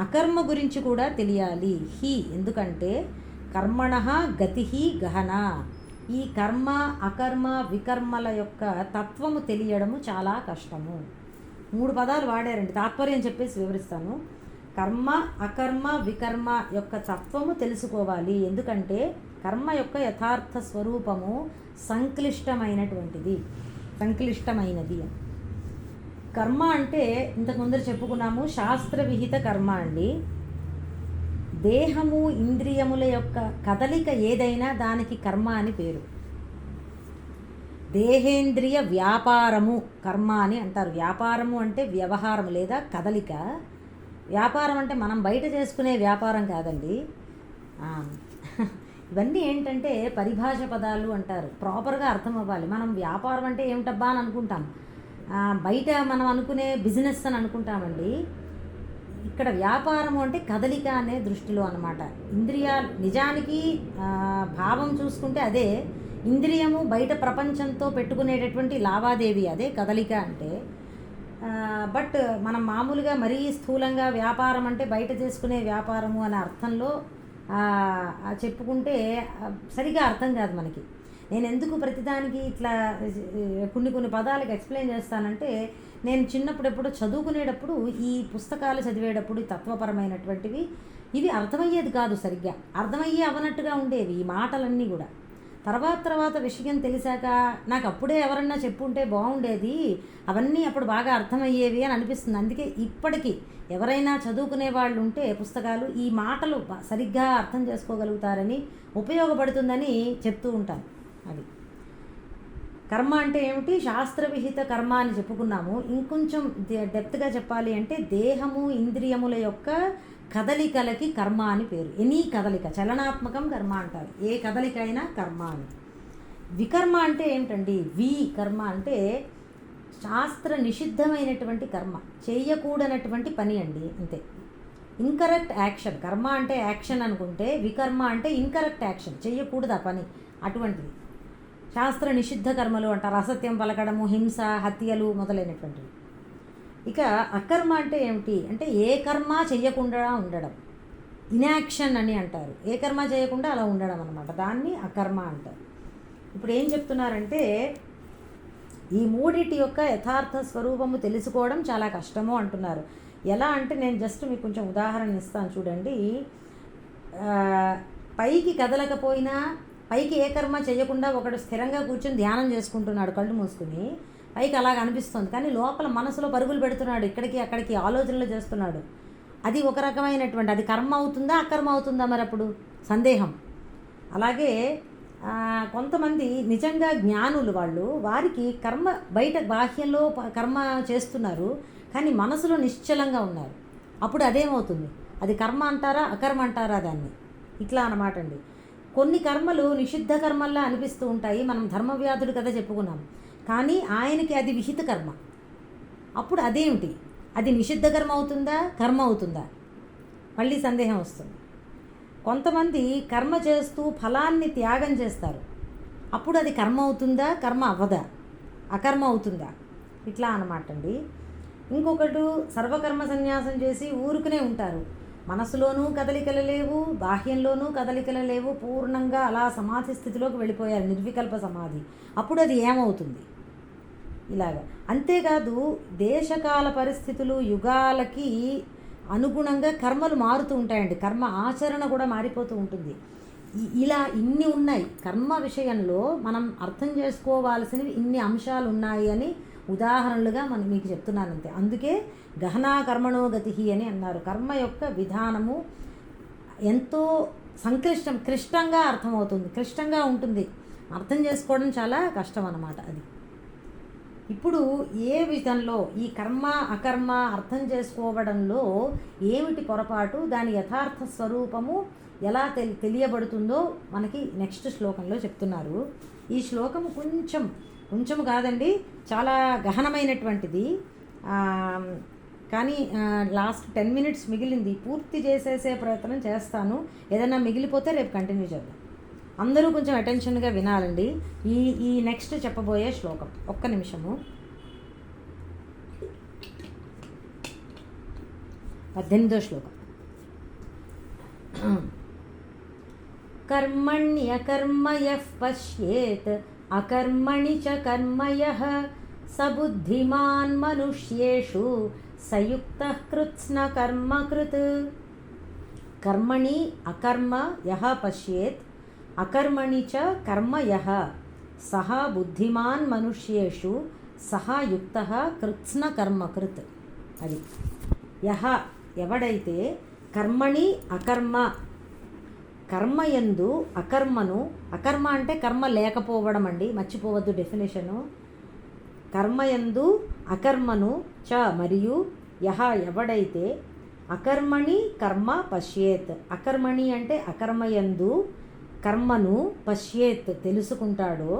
అకర్మ గురించి కూడా తెలియాలి. హి ఎందుకంటే కర్మణః గతి గహనా. ఈ కర్మ అకర్మ వికర్మల యొక్క తత్వము తెలియడము చాలా కష్టము. 3 పదాలు వాడారండి, తాత్పర్యం చెప్పేసి వివరిస్తాను. కర్మ అకర్మ వికర్మ యొక్క తత్వము తెలుసుకోవాలి. ఎందుకంటే కర్మ యొక్క యథార్థ స్వరూపము సంక్లిష్టమైనటువంటిది, సంక్లిష్టమైనది. కర్మ అంటే ఇంతకుముందర చెప్పుకున్నాము, శాస్త్ర విహిత కర్మ అండి. దేహము ఇంద్రియముల యొక్క కదలిక ఏదైనా దానికి కర్మ అని పేరు. దేహేంద్రియ వ్యాపారము కర్మ అని అంటారు. వ్యాపారము అంటే వ్యవహారం లేదా కదలిక. వ్యాపారం అంటే మనం బయట చేసుకునే వ్యాపారం కాదండి. ఇవన్నీ ఏంటంటే పరిభాష పదాలు అంటారు, ప్రాపర్గా అర్థం అవ్వాలి. మనం వ్యాపారం అంటే ఏమిటబ్బా అని అనుకుంటాం, బయట మనం అనుకునే బిజినెస్ అని అనుకుంటామండి. ఇక్కడ వ్యాపారము అంటే కదలిక అనే దృష్టిలో అన్నమాట. ఇంద్రియాలు నిజానికి భావం చూసుకుంటే అదే ఇంద్రియము, బయట ప్రపంచంతో పెట్టుకునేటటువంటి లావాదేవీ అదే కదలిక అంటే. బట్ మనం మామూలుగా మరీ స్థూలంగా వ్యాపారం అంటే బయట చేసుకునే వ్యాపారము అనే అర్థంలో చెప్పుకుంటే సరిగా అర్థం కాదు మనకి. నేను ఎందుకు ప్రతిదానికి ఇట్లా కొన్ని పదాలకు ఎక్స్ప్లెయిన్ చేస్తానంటే, నేను చిన్నప్పుడు ఎప్పుడో చదువుకునేటప్పుడు ఈ పుస్తకాలు చదివేటప్పుడు తత్వపరమైనటువంటివి ఇవి అర్థమయ్యేది కాదు, సరిగ్గా అర్థమయ్యే అవనట్టుగా ఉండేవి ఈ మాటలన్నీ కూడా. తర్వాత విషయం తెలిసాక నాకు అప్పుడే ఎవరన్నా చెప్పుంటే బాగుండేది, అవన్నీ అప్పుడు బాగా అర్థమయ్యేవి అని అనిపిస్తుంది. అందుకే ఇప్పటికీ ఎవరైనా చదువుకునే వాళ్ళు ఉంటే పుస్తకాలు ఈ మాటలు సరిగ్గా అర్థం చేసుకోగలుగుతారని, ఉపయోగపడుతుందని చెప్తూ ఉంటాను. అది కర్మ అంటే ఏమిటి, శాస్త్రవిహిత కర్మ అని చెప్పుకున్నాము. ఇంకొంచెం డెప్త్గా చెప్పాలి అంటే దేహము ఇంద్రియముల యొక్క కదలికలకి కర్మ అని పేరు. ఎనీ కదలిక, చలనాత్మకం కర్మ అంటారు. ఏ కదలిక అయినా కర్మ అని. వికర్మ అంటే ఏమిటండి, కర్మ అంటే శాస్త్ర నిషిద్ధమైనటువంటి కర్మ, చేయకూడనటువంటి పని అండి, అంతే. Incorrect action. కర్మ అంటే యాక్షన్ అనుకుంటే, వికర్మ అంటే ఇన్కరెక్ట్ యాక్షన్, చేయకూడదు ఆ పని, అటువంటిది శాస్త్ర నిషిద్ధ కర్మలు అంటారు. అసత్యం పలకడము, హింస, హత్యలు మొదలైనటువంటివి. ఇక అకర్మ అంటే ఏమిటి అంటే ఏ కర్మ చేయకుండా ఉండడం, ఇన్యాక్షన్ అని అంటారు. ఏ కర్మ చేయకుండా అలా ఉండడం అన్నమాట, దాన్ని అకర్మ అంటారు. ఇప్పుడు ఏం చెప్తున్నారంటే, ఈ మూడిటి యొక్క యథార్థ స్వరూపము తెలుసుకోవడం చాలా కష్టము అంటున్నారు. ఎలా అంటే నేను జస్ట్ మీకు కొంచెం ఉదాహరణ ఇస్తాను చూడండి. పైకి కదలకపోయినా, పైకి ఏ కర్మ చేయకుండా ఒకడు స్థిరంగా కూర్చొని ధ్యానం చేసుకుంటున్నాడు కళ్ళు మూసుకుని, పైకి అలాగ అనిపిస్తుంది, కానీ లోపల మనసులో పరుగులు పెడుతున్నాడు, ఇక్కడికి అక్కడికి ఆలోచనలు చేస్తున్నాడు. అది ఒక రకమైనటువంటి, అది కర్మ అవుతుందా అకర్మ అవుతుందా మరి అప్పుడు సందేహం. అలాగే కొంతమంది నిజంగా జ్ఞానులు వారికి కర్మ బయట బాహ్యంలో కర్మ చేస్తున్నారు, కానీ మనసులో నిశ్చలంగా ఉన్నారు. అప్పుడు అదేమవుతుంది, అది కర్మ అంటారా అకర్మ అంటారా దాన్ని, ఇట్లా అన్నమాట అండి. కొన్ని కర్మలు నిషిద్ధ కర్మల్లా అనిపిస్తూ ఉంటాయి. మనం ధర్మవ్యాధుడు కదా చెప్పుకున్నాం, కానీ ఆయనకి అది విహిత కర్మ. అప్పుడు అదేమిటి, అది నిషిద్ధ కర్మ అవుతుందా కర్మ అవుతుందా, మళ్ళీ సందేహం వస్తుంది. కొంతమంది కర్మ చేస్తూ ఫలాన్ని త్యాగం చేస్తారు, అప్పుడు అది కర్మ అవుతుందా కర్మ అవ్వదా, అకర్మ అవుతుందా, ఇట్లా అన్నమాట అండి. ఇంకొకటి సర్వకర్మ సన్యాసం చేసి ఊరుకునే ఉంటారు, మనసులోనూ కదలికలు లేవు, బాహ్యంలోనూ కదలికలు లేవు, పూర్ణంగా అలా సమాధి స్థితిలోకి వెళ్ళిపోయారు, నిర్వికల్ప సమాధి. అప్పుడు అది ఏమవుతుంది, ఇలాగా. అంతేకాదు దేశకాల పరిస్థితులు, యుగాలకి అనుగుణంగా కర్మలు మారుతూ ఉంటాయండి, కర్మ ఆచరణ కూడా మారిపోతూ ఉంటుంది. ఇలా ఇన్ని ఉన్నాయి కర్మ విషయంలో, మనం అర్థం చేసుకోవాల్సినవి ఇన్ని అంశాలు ఉన్నాయి అని ఉదాహరణలుగా మీకు చెప్తున్నాను అంతే. అందుకే గహనా కర్మణో గతి అని అన్నారు. కర్మ యొక్క విధానము ఎంతో క్లిష్టంగా అర్థమవుతుంది, క్లిష్టంగా ఉంటుంది, అర్థం చేసుకోవడం చాలా కష్టం అన్నమాట అది. ఇప్పుడు ఏ విధంలో ఈ కర్మ అకర్మ అర్థం చేసుకోవడంలో ఏమిటి పొరపాటు, దాని యథార్థ స్వరూపము ఎలా తెలియబడుతుందో మనకి నెక్స్ట్ శ్లోకంలో చెప్తున్నారు. ఈ శ్లోకము కొంచెం కాదండి, చాలా గహనమైనటువంటిది. కానీ లాస్ట్ 10 minutes మిగిలింది, పూర్తి చేసేసే ప్రయత్నం చేస్తాను. ఏదైనా మిగిలిపోతే రేపు కంటిన్యూ చేద్దాం. అందరూ కొంచెం అటెన్షన్గా వినాలండి ఈ నెక్స్ట్ చెప్పబోయే శ్లోకం. ఒక్క నిమిషము. 18వ శ్లోకం. కర్మణ్యకర్మయః పశ్యేత్ అకర్మణి చ కర్మయః సబుద్ధిమాన్ మనుష్యేషు సయుక్తః కృత్స్న కర్మకృత్. కర్మణి అకర్మ యః పశ్యేత్ అకర్మణి చ కర్మ యః సహ బుద్ధిమాన్ మనుష్యేషు సహ యుక్తః కృత్స్న కర్మకృత్. అది యః ఎవడైతే కర్మణి అకర్మ కర్మయందు అకర్మను, అకర్మ అంటే కర్మ లేకపోవడం అండి, మర్చిపోవద్దు డెఫినేషను. కర్మయందు అకర్మను చ మరియు యహ ఎవడైతే అకర్మణి కర్మ పశ్యేత్, అకర్మణి అంటే అకర్మయందు కర్మను పశ్యేత్ తెలుసుకుంటాడో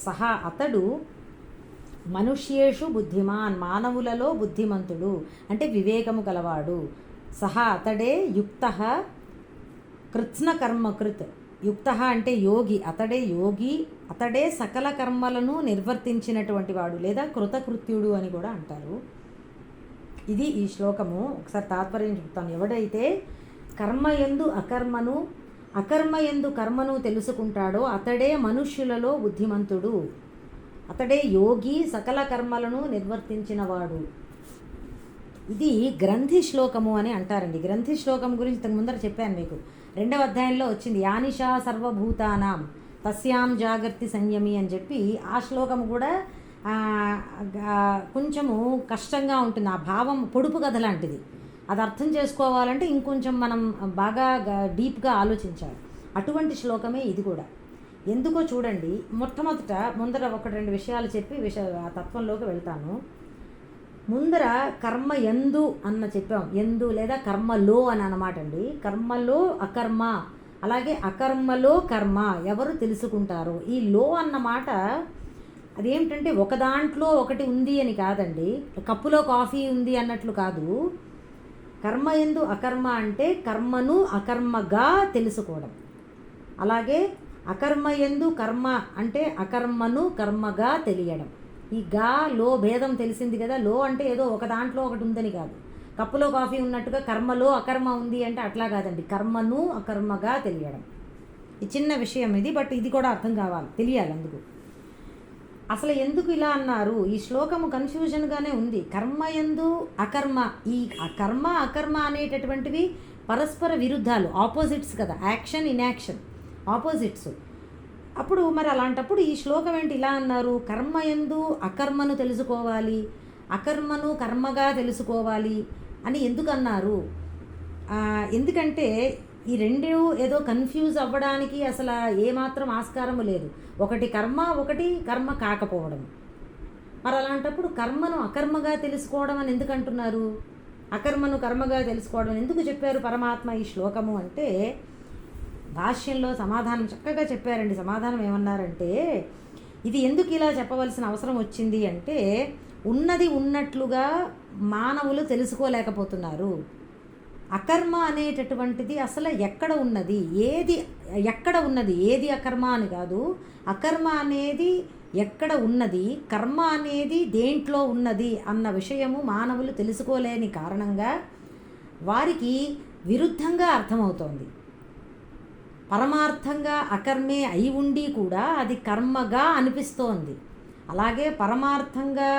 సహా అతడు మనుష్యేషు బుద్ధిమాన్ మానవులలో బుద్ధిమంతుడు అంటే వివేకము గలవాడు. సహా అతడే యుక్తః కృత్స్న కర్మకృత్. యుక్త అంటే యోగి, అతడే యోగి, అతడే సకల కర్మలను నిర్వర్తించినటువంటి వాడు లేదా కృతకృత్యుడు అని కూడా అంటారు. ఇది ఈ శ్లోకము. ఒకసారి తాత్పర్యం చెప్తాను. ఎవడైతే కర్మయందు అకర్మను అకర్మయందు కర్మను తెలుసుకుంటాడో అతడే మనుష్యులలో బుద్ధిమంతుడు, అతడే యోగి, సకల కర్మలను నిర్వర్తించినవాడు. ఇది గ్రంథి శ్లోకము అని అంటారండి. గ్రంథి శ్లోకం గురించి ఇంతకు ముందర చెప్పాను మీకు. 2వ అధ్యాయంలో వచ్చింది యానిషా సర్వభూతానాం తస్యాం జాగర్తి సంయమి అని చెప్పి. ఆ శ్లోకం కూడా కొంచెము కష్టంగా ఉంటుంది. ఆ భావం పొడుపు కథ లాంటిది. అది అర్థం చేసుకోవాలంటే ఇంకొంచెం మనం బాగా డీప్గా ఆలోచించాలి. అటువంటి శ్లోకమే ఇది కూడా. ఎందుకో చూడండి. ముందర 1-2 విషయాలు చెప్పి ఆ తత్వంలోకి వెళ్తాను. ముందర కర్మ ఎందు అన్న చెప్పాం. ఎందు లేదా కర్మలో అని అన్నమాట అండి. కర్మలో అకర్మ, అలాగే అకర్మలో కర్మ ఎవరు తెలుసుకుంటారో. ఈ లో అన్నమాట అదేమిటంటే ఒక దాంట్లో ఒకటి ఉంది అని కాదండి, కప్పులో కాఫీ ఉంది అన్నట్లు కాదు. కర్మ ఎందు అకర్మ అంటే కర్మను అకర్మగా తెలుసుకోవడం. అలాగే అకర్మ ఎందు కర్మ అంటే అకర్మను కర్మగా తెలియడం. ఈ గా లో భేదం తెలిసింది కదా. లో అంటే ఏదో ఒక దాంట్లో ఒకటి ఉందని కాదు. కప్పులో కాఫీ ఉన్నట్టుగా కర్మలో అకర్మ ఉంది అంటే అట్లా కాదండి. కర్మను అకర్మగా తెలియడం. ఈ చిన్న విషయం ఇది, బట్ ఇది కూడా అర్థం కావాలి, తెలియాలి. అందుకు అసలు ఎందుకు ఇలా అన్నారు, ఈ శ్లోకము కన్ఫ్యూజన్గానే ఉంది. కర్మయందు అకర్మ, ఈ కర్మ అకర్మ అనేటటువంటివి పరస్పర విరుద్ధాలు, ఆపోజిట్స్ కదా. Action inaction opposites. అప్పుడు మరి అలాంటప్పుడు ఈ శ్లోకం ఏంటి ఇలా అన్నారు? కర్మయందు అకర్మను తెలుసుకోవాలి, అకర్మను కర్మగా తెలుసుకోవాలి అని ఎందుకు అన్నారు? ఎందుకంటే ఈ రెండు ఏదో కన్ఫ్యూజ్ అవ్వడానికి అసలు ఏమాత్రం ఆస్కారము లేదు. ఒకటి కర్మ, ఒకటి కర్మ కాకపోవడం. మరి అలాంటప్పుడు కర్మను అకర్మగా తెలుసుకోవడం అని ఎందుకు అంటున్నారు? అకర్మను కర్మగా తెలుసుకోవడం ఎందుకు చెప్పారు పరమాత్మ ఈ శ్లోకము అంటే, భాష్యంలో సమాధానం చక్కగా చెప్పారండి. సమాధానం ఏమన్నారంటే, ఇది ఎందుకు ఇలా చెప్పవలసిన అవసరం వచ్చింది అంటే, ఉన్నది ఉన్నట్లుగా మానవులు తెలుసుకోలేకపోతున్నారు. అకర్మ అనేటటువంటిది అసలు ఎక్కడ ఉన్నది, ఎక్కడ ఉన్నది, ఏది అకర్మ అని కాదు. అకర్మ అనేది ఎక్కడ ఉన్నది, కర్మ అనేది దేంట్లో ఉన్నది అన్న విషయము మానవులు తెలుసుకోలేని కారణంగా వారికి విరుద్ధంగా అర్థమవుతోంది. పరమార్థంగా అకర్మే అయి ఉండి కూడా అది కర్మగా అనిపిస్తోంది. అలాగే పరమార్థంగా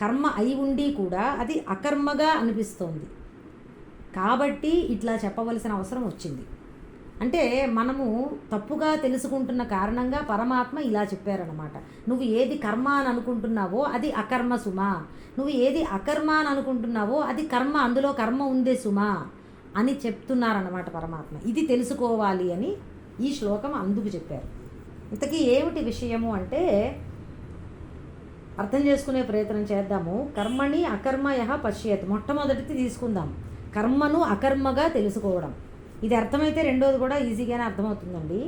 కర్మ అయి ఉండి కూడా అది అకర్మగా అనిపిస్తోంది. కాబట్టి ఇట్లా చెప్పవలసిన అవసరం వచ్చింది. అంటే మనము తప్పుగా తెలుసుకుంటున్న కారణంగా పరమాత్మ ఇలా చెప్పారనమాట. నువ్వు ఏది కర్మ అని అనుకుంటున్నావో అది అకర్మ సుమా, నువ్వు ఏది అకర్మ అని అనుకుంటున్నావో అది కర్మ, అందులో కర్మ ఉందే సుమా అని చెప్తున్నారన్నమాట పరమాత్మ. ఇది తెలుసుకోవాలి అని ఈ శ్లోకం అందుకు చెప్పారు. ఇంతకీ ఏమిటి విషయము అంటే అర్థం చేసుకునే ప్రయత్నం చేద్దాము. కర్మని అకర్మయః పశ్యేత్. మొట్టమొదటిది తీసుకుందాం, కర్మను అకర్మగా తెలుసుకోవడం. ఇది అర్థమైతే రెండోది కూడా ఈజీగానే అర్థమవుతుందండి.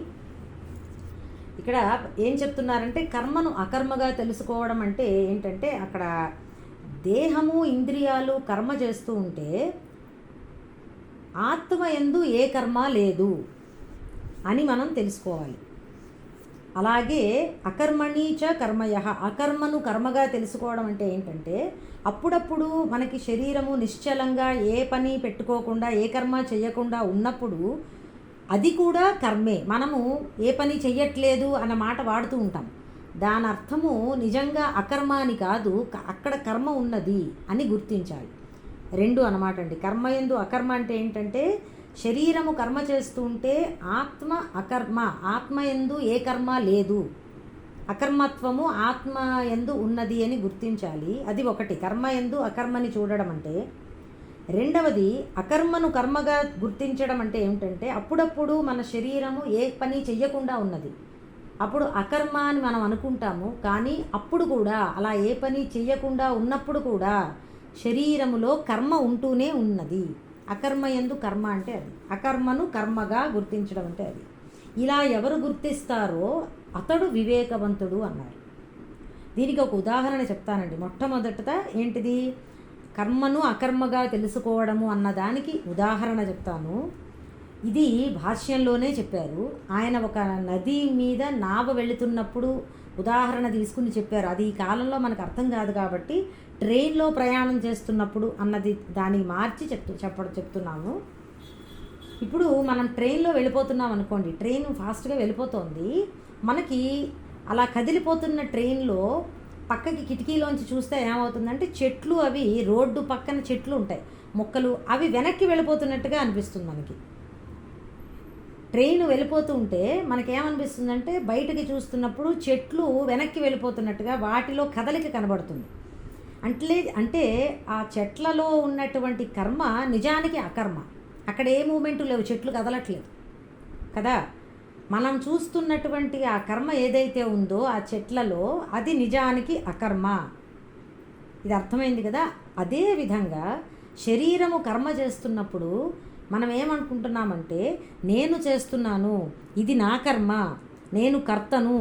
ఇక్కడ ఏం చెప్తున్నారంటే, కర్మను అకర్మగా తెలుసుకోవడం అంటే ఏంటంటే, అక్కడ దేహము ఇంద్రియాలు కర్మ చేస్తూ ఉంటే ఆత్మ యందు ఏ కర్మ లేదు అని మనం తెలుసుకోవాలి. అలాగే అకర్మణి చ కర్మయః, అకర్మను కర్మగా తెలుసుకోవడం అంటే ఏంటంటే, అప్పుడప్పుడు మనకి శరీరము నిశ్చలంగా ఏ పని పెట్టుకోకుండా ఏ కర్మ చెయ్యకుండా ఉన్నప్పుడు అది కూడా కర్మే. మనము ఏ పని చెయ్యట్లేదు అన్న మాట వాడుతూ ఉంటాం. దాని అర్థము నిజంగా అకర్మ అని కాదు, అక్కడ కర్మ ఉన్నది అని గుర్తించాలి. రెండు అనమాట అండి. కర్మయందు అకర్మ అంటే ఏంటంటే శరీరము కర్మ చేస్తూ ఉంటే ఆత్మ అకర్మ, ఆత్మయందు ఏ కర్మ లేదు, అకర్మత్వము ఆత్మ యందు ఉన్నది అని గుర్తించాలి. అది ఒకటి కర్మ యందు అకర్మని చూడడం అంటే. రెండవది అకర్మను కర్మగా గుర్తించడం అంటే ఏమిటంటే అప్పుడప్పుడు మన శరీరము ఏ పని చెయ్యకుండా ఉన్నది, అప్పుడు అకర్మ అని మనం అనుకుంటాము. కానీ అప్పుడు కూడా అలా ఏ పని చెయ్యకుండా ఉన్నప్పుడు కూడా శరీరములో కర్మ ఉంటూనే ఉన్నది. అకర్మ యందు కర్మ అంటే అది, అకర్మను కర్మగా గుర్తించడం అంటే అది. ఇలా ఎవరు గుర్తిస్తారో అతడు వివేకవంతుడు అన్నారు. దీనికి ఒక ఉదాహరణ చెప్తానండి. మొట్టమొదట ఏంటిది, కర్మను అకర్మగా తెలుసుకోవడము అన్నదానికి ఉదాహరణ చెప్తాను. ఇది భాష్యంలోనే చెప్పారు. ఆయన ఒక నది మీద నావ వెళుతున్నప్పుడు ఉదాహరణ తీసుకుని చెప్పారు. అది ఈ కాలంలో మనకు అర్థం కాదు కాబట్టి ట్రైన్లో ప్రయాణం చేస్తున్నప్పుడు అన్నది దానికి మార్చి చెప్తున్నాము. ఇప్పుడు మనం ట్రైన్లో వెళ్ళిపోతున్నాం అనుకోండి, ట్రైన్ ఫాస్ట్గా వెళ్ళిపోతుంది. మనకి అలా కదిలిపోతున్న ట్రైన్లో పక్కకి కిటికీలోంచి చూస్తే ఏమవుతుందంటే చెట్లు, అవి రోడ్డు పక్కన చెట్లు ఉంటాయి, మొక్కలు, అవి వెనక్కి వెళ్ళిపోతున్నట్టుగా అనిపిస్తుంది మనకి. ట్రైన్ వెళ్ళిపోతూ ఉంటే మనకేమనిపిస్తుందంటే బయటకి చూస్తున్నప్పుడు చెట్లు వెనక్కి వెళ్ళిపోతున్నట్టుగా వాటిలో కదలిక కనబడుతుంది. అంటే ఆ చెట్లలో ఉన్నటువంటి కర్మ నిజానికి అకర్మ. అక్కడ ఏ మూమెంటు లేవు, చెట్లు కదలట్లేదు కదా. మనం చూస్తున్నటువంటి ఆ కర్మ ఏదైతే ఉందో ఆ చెట్లలో, అది నిజానికి అకర్మ. ఇది అర్థమైంది కదా. అదేవిధంగా శరీరము కర్మ చేస్తున్నప్పుడు మనం ఏమనుకుంటున్నామంటే నేను చేస్తున్నాను, ఇది నా కర్మ, నేను కర్తను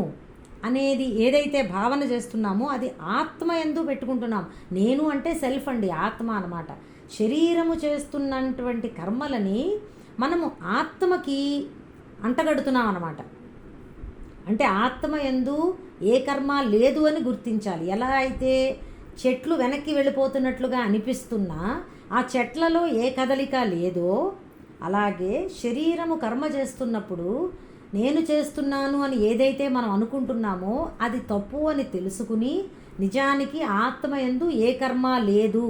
అనేది ఏదైతే భావన చేస్తున్నామో అది ఆత్మ యందు పెట్టుకుంటున్నాం. నేను అంటే సెల్ఫ్ అండి, ఆత్మ అన్నమాట. శరీరము చేస్తున్నటువంటి కర్మలని మనము ఆత్మకి అంటగడుతున్నాం అన్నమాట. అంటే ఆత్మ యందు ఏ కర్మ లేదు అని గుర్తించాలి. ఎలా అయితే చెట్లు వెనక్కి వెళ్ళిపోతున్నట్లుగా అనిపిస్తున్నా ఆ చెట్లలో ఏ కదలిక లేదో, అలాగే శరీరము కర్మ చేస్తున్నప్పుడు నేను చేస్తున్నాను అని ఏదైతే మనం అనుకుంటున్నామో అది తప్పు అని తెలుసుకుని నిజానికి ఆత్మ యందు ఏ కర్మ లేదు,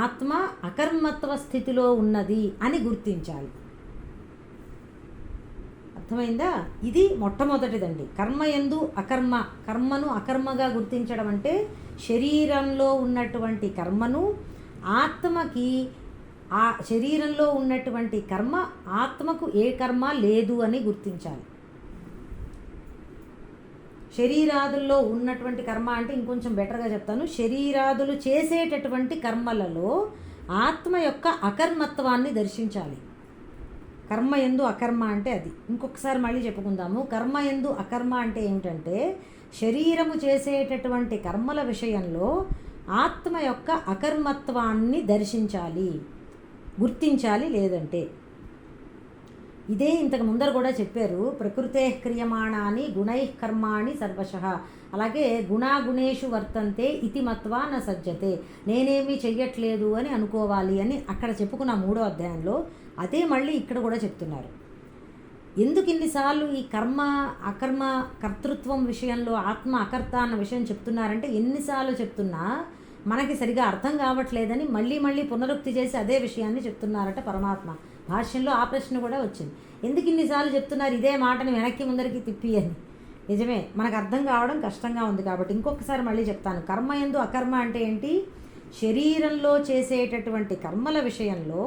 ఆత్మ అకర్మత్వ స్థితిలో ఉన్నది అని గుర్తించాలి. అర్థమైందా? ఇది మొట్టమొదటిదండి. కర్మయందు అకర్మ, కర్మను అకర్మగా గుర్తించడం అంటే శరీరంలో ఉన్నటువంటి కర్మను ఆత్మకి, ఆ శరీరంలో ఉన్నటువంటి కర్మ ఆత్మకు ఏ కర్మ లేదు అని గుర్తించాలి. శరీరాదుల్లో ఉన్నటువంటి కర్మ అంటే ఇంకొంచెం బెటర్గా చెప్తాను. శరీరాదులు చేసేటటువంటి కర్మలలో ఆత్మ యొక్క అకర్మత్వాన్ని దర్శించాలి. కర్మ యందు అకర్మ అంటే అది. ఇంకొకసారి మళ్ళీ చెప్పుకుందాము. కర్మ యందు అకర్మ అంటే ఏమిటంటే శరీరము చేసేటటువంటి కర్మల విషయంలో ఆత్మ యొక్క అకర్మత్వాన్ని దర్శించాలి, గుర్తించాలి. లేదంటే ఇదే ఇంతకు ముందర కూడా చెప్పారు. ప్రకృతే క్రియమాణాని గుణై కర్మాణి సర్వశః. అలాగే గుణాగుణేషు వర్తంతే ఇతి మత్వా న సజ్జతే. నేనేమీ చెయ్యట్లేదు అని అనుకోవాలి అని అక్కడ చెప్పుకున్న 3వ అధ్యాయంలో అదే మళ్ళీ ఇక్కడ కూడా చెప్తున్నారు. ఎందుకు ఇన్నిసార్లు ఈ కర్మ అకర్మ కర్తృత్వం విషయంలో ఆత్మ అకర్త అన్న విషయం చెప్తున్నారంటే ఎన్నిసార్లు చెప్తున్నా మనకి సరిగా అర్థం కావట్లేదని మళ్ళీ మళ్ళీ పునరుక్తి చేసి అదే విషయాన్ని చెప్తున్నారట పరమాత్మ. భాష్యంలో ఆ ప్రశ్న కూడా వచ్చింది, ఎందుకు ఇన్నిసార్లు చెప్తున్నారు ఇదే మాటని వెనక్కి ముందరికి తిప్పి అని. నిజమే, మనకు అర్థం కావడం కష్టంగా ఉంది కాబట్టి ఇంకొకసారి మళ్ళీ చెప్తాను. కర్మ యందు అకర్మ అంటే ఏంటి? శరీరంలో చేసేటటువంటి కర్మల విషయంలో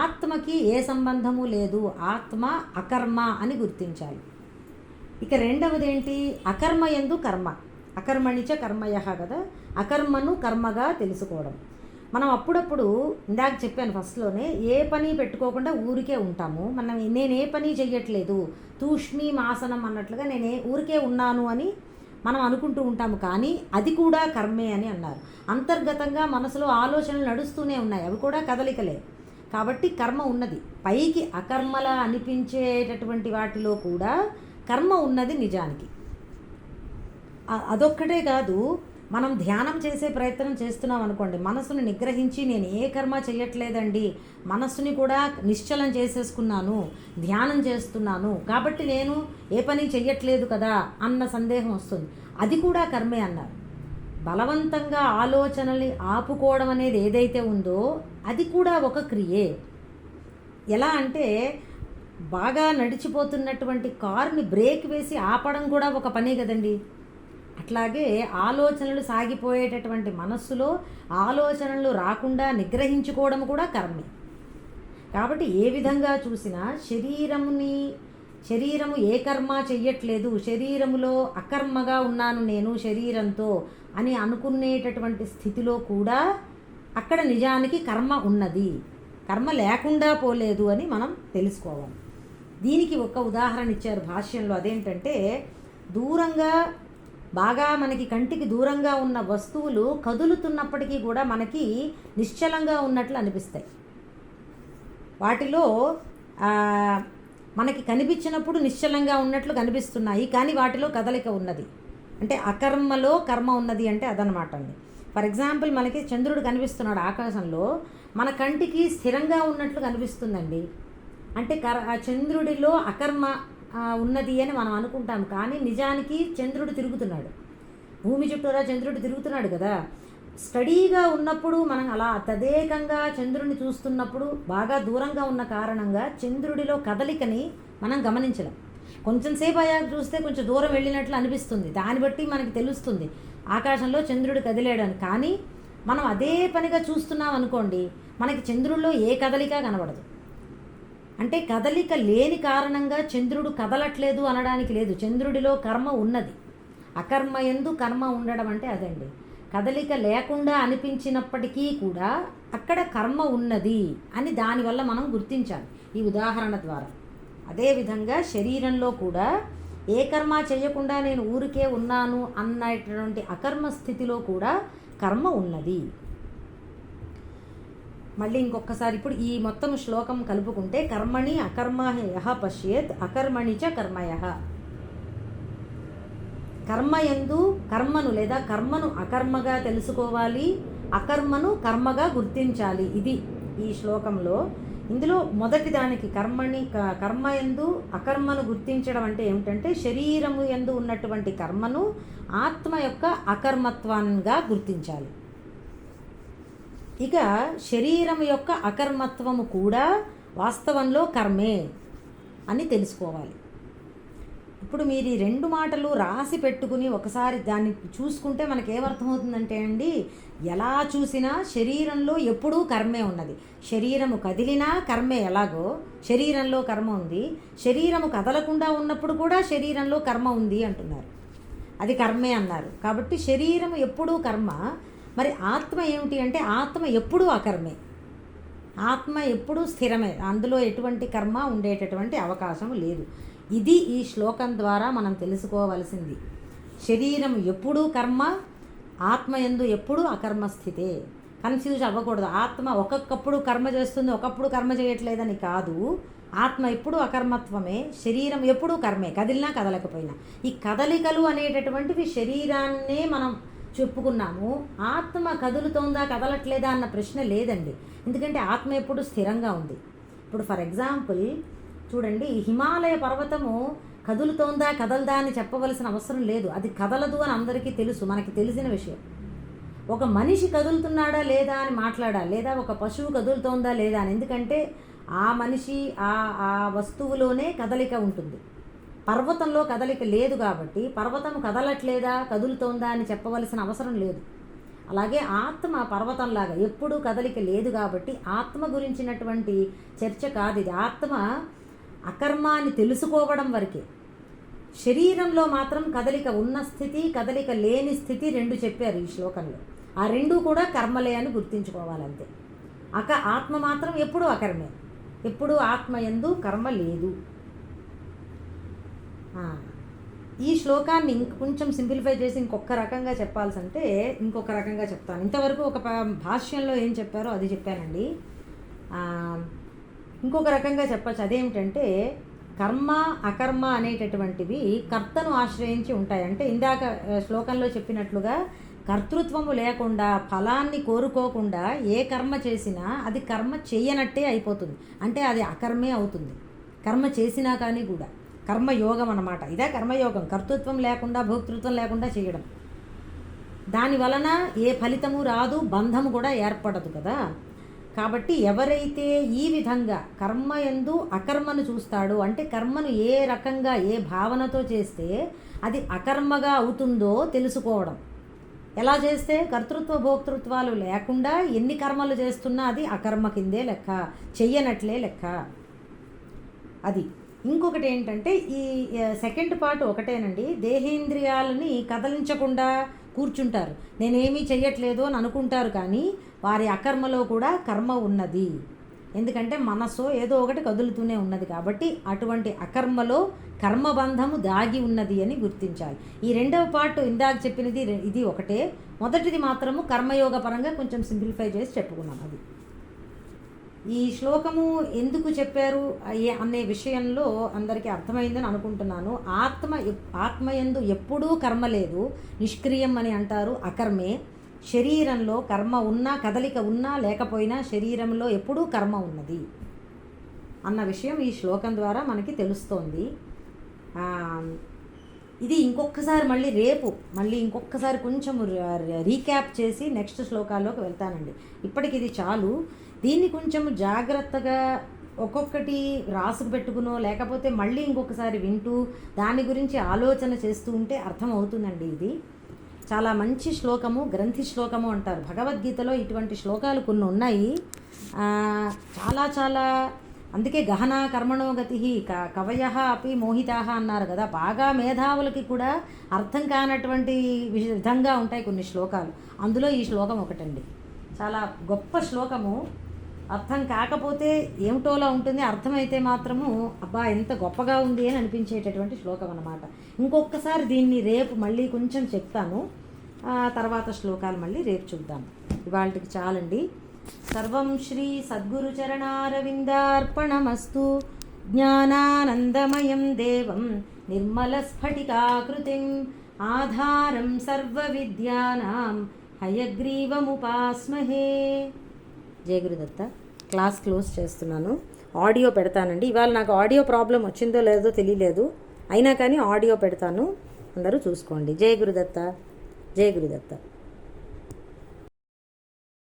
ఆత్మకి ఏ సంబంధము లేదు, ఆత్మ అకర్మ అని గుర్తించాలి. ఇక రెండవది ఏంటి? అకర్మ యందు కర్మ, అకర్మణిచ కర్మయః కదా. అకర్మను కర్మగా తెలుసుకోవడం. మనం అప్పుడప్పుడు ఇందాక చెప్పాను ఫస్ట్లోనే, ఏ పని పెట్టుకోకుండా ఊరికే ఉంటాము. నేనే పని చెయ్యట్లేదు, తూష్ణీం ఆసనం అన్నట్లుగా ఊరికే ఉన్నాను అని మనం అనుకుంటూ ఉంటాము. కానీ అది కూడా కర్మే అని అన్నారు. అంతర్గతంగా మనసులో ఆలోచనలు నడుస్తూనే ఉన్నాయి, అవి కూడా కదలికలే. కాబట్టి కర్మ ఉన్నది. పైకి అకర్మలా అనిపించేటటువంటి వాటిలో కూడా కర్మ ఉన్నది నిజానికి. అదొక్కటే కాదు, మనం ధ్యానం చేసే ప్రయత్నం చేస్తున్నాం అనుకోండి, మనసును నిగ్రహించి నేను ఏ కర్మ చేయట్లేదండి, మనస్సుని కూడా నిశ్చలం చేసేసుకున్నాను, ధ్యానం చేస్తున్నాను కాబట్టి నేను ఏ పని చెయ్యట్లేదు కదా అన్న సందేహం వస్తుంది. అది కూడా కర్మే అన్నారు. బలవంతంగా ఆలోచనల్ని ఆపుకోవడం అనేది ఏదైతే ఉందో అది కూడా ఒక క్రియే. ఎలా అంటే బాగా నడిచిపోతున్నటువంటి కారుని బ్రేక్ వేసి ఆపడం కూడా ఒక పనే కదండి. అట్లాగే ఆలోచనలు సాగిపోయేటటువంటి మనస్సులో ఆలోచనలు రాకుండా నిగ్రహించుకోవడం కూడా కర్మే. కాబట్టి ఏ విధంగా చూసినా శరీరము ఏ కర్మ చెయ్యట్లేదు, శరీరములో అకర్మగా ఉన్నాను నేను శరీరంతో అని అనుకునేటటువంటి స్థితిలో కూడా అక్కడ నిజానికి కర్మ ఉన్నది, కర్మ లేకుండా పోలేదు అని మనం తెలుసుకోవాలి. దీనికి ఒక ఉదాహరణ ఇచ్చారు భాష్యంలో. అదేంటంటే దూరంగా బాగా మనకి కంటికి దూరంగా ఉన్న వస్తువులు కదులుతున్నప్పటికీ కూడా మనకి నిశ్చలంగా ఉన్నట్లు అనిపిస్తాయి. వాటిలో మనకి కనిపించినప్పుడు నిశ్చలంగా ఉన్నట్లు కనిపిస్తున్నాయి, కానీ వాటిలో కదలిక ఉన్నది. అంటే అకర్మలో కర్మ ఉన్నది అంటే అదనమాట అండి. ఫర్ ఎగ్జాంపుల్ మనకి చంద్రుడు కనిపిస్తున్నాడు ఆకాశంలో, మన కంటికి స్థిరంగా ఉన్నట్లు కనిపిస్తుందండి. అంటే ఆ చంద్రుడిలో అకర్మ ఉన్నది అని మనం అనుకుంటాం, కానీ నిజానికి చంద్రుడు తిరుగుతున్నాడు, భూమి చుట్టూరా చంద్రుడు తిరుగుతున్నాడు కదా. స్టడీగా ఉన్నప్పుడు మనం అలా తదేకంగా చంద్రుడిని చూస్తున్నప్పుడు బాగా దూరంగా ఉన్న కారణంగా చంద్రుడిలో కదలికని మనం గమనించలేం. కొంచెం సేపు అయ్యాక చూస్తే కొంచెం దూరం వెళ్ళినట్లు అనిపిస్తుంది, దాన్ని బట్టి మనకి తెలుస్తుంది ఆకాశంలో చంద్రుడు కదిలేడని. కానీ మనం అదే పనిగా చూస్తున్నాం అనుకోండి, మనకి చంద్రుడిలో ఏ కదలిక కనబడదు. అంటే కదలిక లేని కారణంగా చంద్రుడు కదలట్లేదు అనడానికి లేదు, చంద్రుడిలో కర్మ ఉన్నది. అకర్మ యందు కర్మ ఉండడం అంటే అదండి. కదలిక లేకుండా అనిపించినప్పటికీ కూడా అక్కడ కర్మ ఉన్నది అని దానివల్ల మనం గుర్తించాలి ఈ ఉదాహరణ ద్వారా. అదేవిధంగా శరీరంలో కూడా ఏ కర్మ చేయకుండా నేను ఊరికే ఉన్నాను అన్నటువంటి అకర్మ స్థితిలో కూడా కర్మ ఉన్నది. మళ్ళీ ఇంకొకసారి ఇప్పుడు ఈ మొత్తం శ్లోకం కలుపుకుంటే కర్మణి అకర్మ యః పశ్యేత్ అకర్మణి చ కర్మయః. కర్మయందు కర్మను లేదా కర్మను అకర్మగా తెలుసుకోవాలి, అకర్మను కర్మగా గుర్తించాలి. ఇది ఈ శ్లోకంలో. ఇందులో మొదటి దానికి కర్మయందు అకర్మను గుర్తించడం అంటే ఏమిటంటే శరీరము యందు ఉన్నటువంటి కర్మను ఆత్మ యొక్క అకర్మత్వంగా గుర్తించాలి. ఇక శరీరం యొక్క అకర్మత్వము కూడా వాస్తవంలో కర్మే అని తెలుసుకోవాలి. ఇప్పుడు మీరు ఈ రెండు మాటలు రాసి పెట్టుకుని ఒకసారి దాన్ని చూసుకుంటే మనకేమర్థమవుతుందంటే అండి, ఎలా చూసినా శరీరంలో ఎప్పుడూ కర్మే ఉన్నది. శరీరము కదిలినా కర్మే, ఎలాగో శరీరంలో కర్మ ఉంది. శరీరము కదలకుండా ఉన్నప్పుడు కూడా శరీరంలో కర్మ ఉంది అంటున్నారు, అది కర్మే అన్నారు. కాబట్టి శరీరము ఎప్పుడూ కర్మ. మరి ఆత్మ ఏమిటి అంటే ఆత్మ ఎప్పుడూ అకర్మే, ఆత్మ ఎప్పుడూ స్థిరమే, అందులో ఎటువంటి కర్మ ఉండేటటువంటి అవకాశం లేదు. ఇది ఈ శ్లోకం ద్వారా మనం తెలుసుకోవలసింది. శరీరం ఎప్పుడూ కర్మ, ఆత్మ యందు ఎప్పుడూ అకర్మ స్థితే. కన్ఫ్యూజ్ అవ్వకూడదు. ఆత్మ ఒక్కొక్కప్పుడు కర్మ చేస్తుంది, ఒకప్పుడు కర్మ చేయట్లేదని కాదు. ఆత్మ ఎప్పుడూ అకర్మత్వమే, శరీరం ఎప్పుడూ కర్మే, కదిలినా కదలకపోయినా. ఈ కదలికలు అనేటటువంటివి శరీరాన్నే మనం చెప్పుకున్నాము. ఆత్మ కదులుతోందా కదలట్లేదా అన్న ప్రశ్న లేదండి, ఎందుకంటే ఆత్మ ఎప్పుడు స్థిరంగా ఉంది. ఇప్పుడు ఫర్ ఎగ్జాంపుల్ చూడండి, హిమాలయ పర్వతము కదులుతోందా కదలదా అని చెప్పవలసిన అవసరం లేదు, అది కదలదు అని అందరికీ తెలుసు, మనకి తెలిసిన విషయం. ఒక మనిషి కదులుతున్నాడా లేదా అని మాట్లాడాలి, లేదా ఒక పశువు కదులుతోందా లేదా అని, ఎందుకంటే ఆ మనిషి ఆ వస్తువులోనే కదలిక ఉంటుంది. పర్వతంలో కదలిక లేదు కాబట్టి పర్వతం కదలట్లేదా కదులుతోందా అని చెప్పవలసిన అవసరం లేదు. అలాగే ఆత్మ పర్వతంలాగా ఎప్పుడూ కదలిక లేదు కాబట్టి ఆత్మ గురించినటువంటి చర్చ కాదు ఇది. ఆత్మ అకర్మ అని తెలుసుకోవడం వరకే. శరీరంలో మాత్రం కదలిక ఉన్న స్థితి, కదలిక లేని స్థితి రెండు చెప్పారు ఈ శ్లోకంలో. ఆ రెండు కూడా కర్మలే అని గుర్తించుకోవాలంతే. ఆత్మ మాత్రం ఎప్పుడూ అకర్మే, ఎప్పుడూ ఆత్మ యందు కర్మ లేదు. ఈ శ్లోకాన్ని ఇంకొంచెం సింప్లిఫై చేసి ఇంకొక రకంగా చెప్పాల్సి అంటే ఇంకొక రకంగా చెప్తాను. ఇంతవరకు ఒక భాష్యంలో ఏం చెప్పారో అది చెప్పానండి. ఇంకొక రకంగా చెప్పచ్చు. అదేమిటంటే కర్మ అకర్మ అనేటటువంటివి కర్తను ఆశ్రయించి ఉంటాయి. అంటే ఇందాక శ్లోకంలో చెప్పినట్లుగా కర్తృత్వము లేకుండా ఫలాన్ని కోరుకోకుండా ఏ కర్మ చేసినా అది కర్మ చేయనట్టే అయిపోతుంది, అంటే అది అకర్మే అవుతుంది. కర్మ చేసినా కానీ కూడా కర్మయోగం అన్నమాట. ఇదే కర్మయోగం, కర్తృత్వం లేకుండా భోక్తృత్వం లేకుండా చేయడం. దాని వలన ఏ ఫలితము రాదు, బంధము కూడా ఏర్పడదు కదా. కాబట్టి ఎవరైతే ఈ విధంగా కర్మ యందు అకర్మను చూస్తాడో, అంటే కర్మను ఏ రకంగా ఏ భావనతో చేస్తే అది అకర్మగా అవుతుందో తెలుసుకోవడం. ఎలా చేస్తే కర్తృత్వ భోక్తృత్వాలు లేకుండా ఎన్ని కర్మలు చేస్తున్నా అది అకర్మ కిందే లెక్క, చెయ్యనట్లే లెక్క. అది ఇంకొకటి ఏంటంటే ఈ సెకండ్ పార్ట్ ఒకటేనండి. దేహేంద్రియాలని కదలించకుండా కూర్చుంటారు, నేనేమీ చెయ్యట్లేదు అని అనుకుంటారు, కానీ వారి అకర్మలో కూడా కర్మ ఉన్నది. ఎందుకంటే మనస్సు ఏదో ఒకటి కదులుతూనే ఉన్నది కాబట్టి అటువంటి అకర్మలో కర్మబంధము దాగి ఉన్నది అని గుర్తించాలి. ఈ రెండవ పార్ట్ ఇందాక చెప్పినది ఇది ఒకటే, మొదటిది మాత్రము కర్మయోగ పరంగా కొంచెం సింప్లిఫై చేసి చెప్పుకున్నాం. అది ఈ శ్లోకము ఎందుకు చెప్పారు అనే విషయంలో అందరికీ అర్థమైందని అనుకుంటున్నాను. ఆత్మయందు ఎప్పుడూ కర్మ లేదు, నిష్క్రియం అని అంటారు, అకర్మే. శరీరంలో కర్మ ఉన్నా, కదలిక ఉన్నా లేకపోయినా శరీరంలో ఎప్పుడూ కర్మ ఉన్నది అన్న విషయం ఈ శ్లోకం ద్వారా మనకి తెలుస్తోంది. ఇది ఇంకొకసారి మళ్ళీ ఇంకొకసారి కొంచెం రీక్యాప్ చేసి నెక్స్ట్ శ్లోకాల్లోకి వెళ్తానండి. ఇప్పటికి ఇది చాలు. దీన్ని కొంచెం జాగ్రత్తగా ఒక్కొక్కటి రాసుకు పెట్టుకునో లేకపోతే మళ్ళీ ఇంకొకసారి వింటూ దాని గురించి ఆలోచన చేస్తూ ఉంటే అర్థమవుతుందండి. ఇది చాలా మంచి శ్లోకము, గ్రంథి శ్లోకము అంటారు. భగవద్గీతలో ఇటువంటి శ్లోకాలు కొన్ని ఉన్నాయి, చాలా చాలా. అందుకే గహనా కర్మణో గతి కవయః అపి మోహితాః అన్నారు కదా. బాగా మేధావులకి కూడా అర్థం కానటువంటి విధంగా ఉంటాయి కొన్ని శ్లోకాలు. అందులో ఈ శ్లోకం ఒకటండి. చాలా గొప్ప శ్లోకము. అర్థం కాకపోతే ఏమిటోలా ఉంటుంది, అర్థమైతే మాత్రము అబ్బా ఎంత గొప్పగా ఉంది అని అనిపించేటటువంటి శ్లోకం అన్నమాట. ఇంకొకసారి దీన్ని రేపు మళ్ళీ కొంచెం చెప్తాను, తర్వాత శ్లోకాలు మళ్ళీ రేపు చూద్దాం. ఇవాళకి చాలండి. సర్వం శ్రీ సద్గురు చరణారవిందార్పణమస్తు. జ్ఞానానందమయం దేవం నిర్మలస్ఫటికాకృతిం ఆధారం సర్వవిద్యానాం హయగ్రీవముపాస్మహే. జయ గురుదత్త. క్లాస్ క్లోజ్ చేస్తున్నాను. ఆడియో పెడతానండి. ఇవాళ నాకు ఆడియో ప్రాబ్లం వచ్చిందో లేదో తెలియలేదు, అయినా కానీ ఆడియో పెడతాను, అందరూ చూసుకోండి. జయ గురుదత్త. జయ గురుదత్త.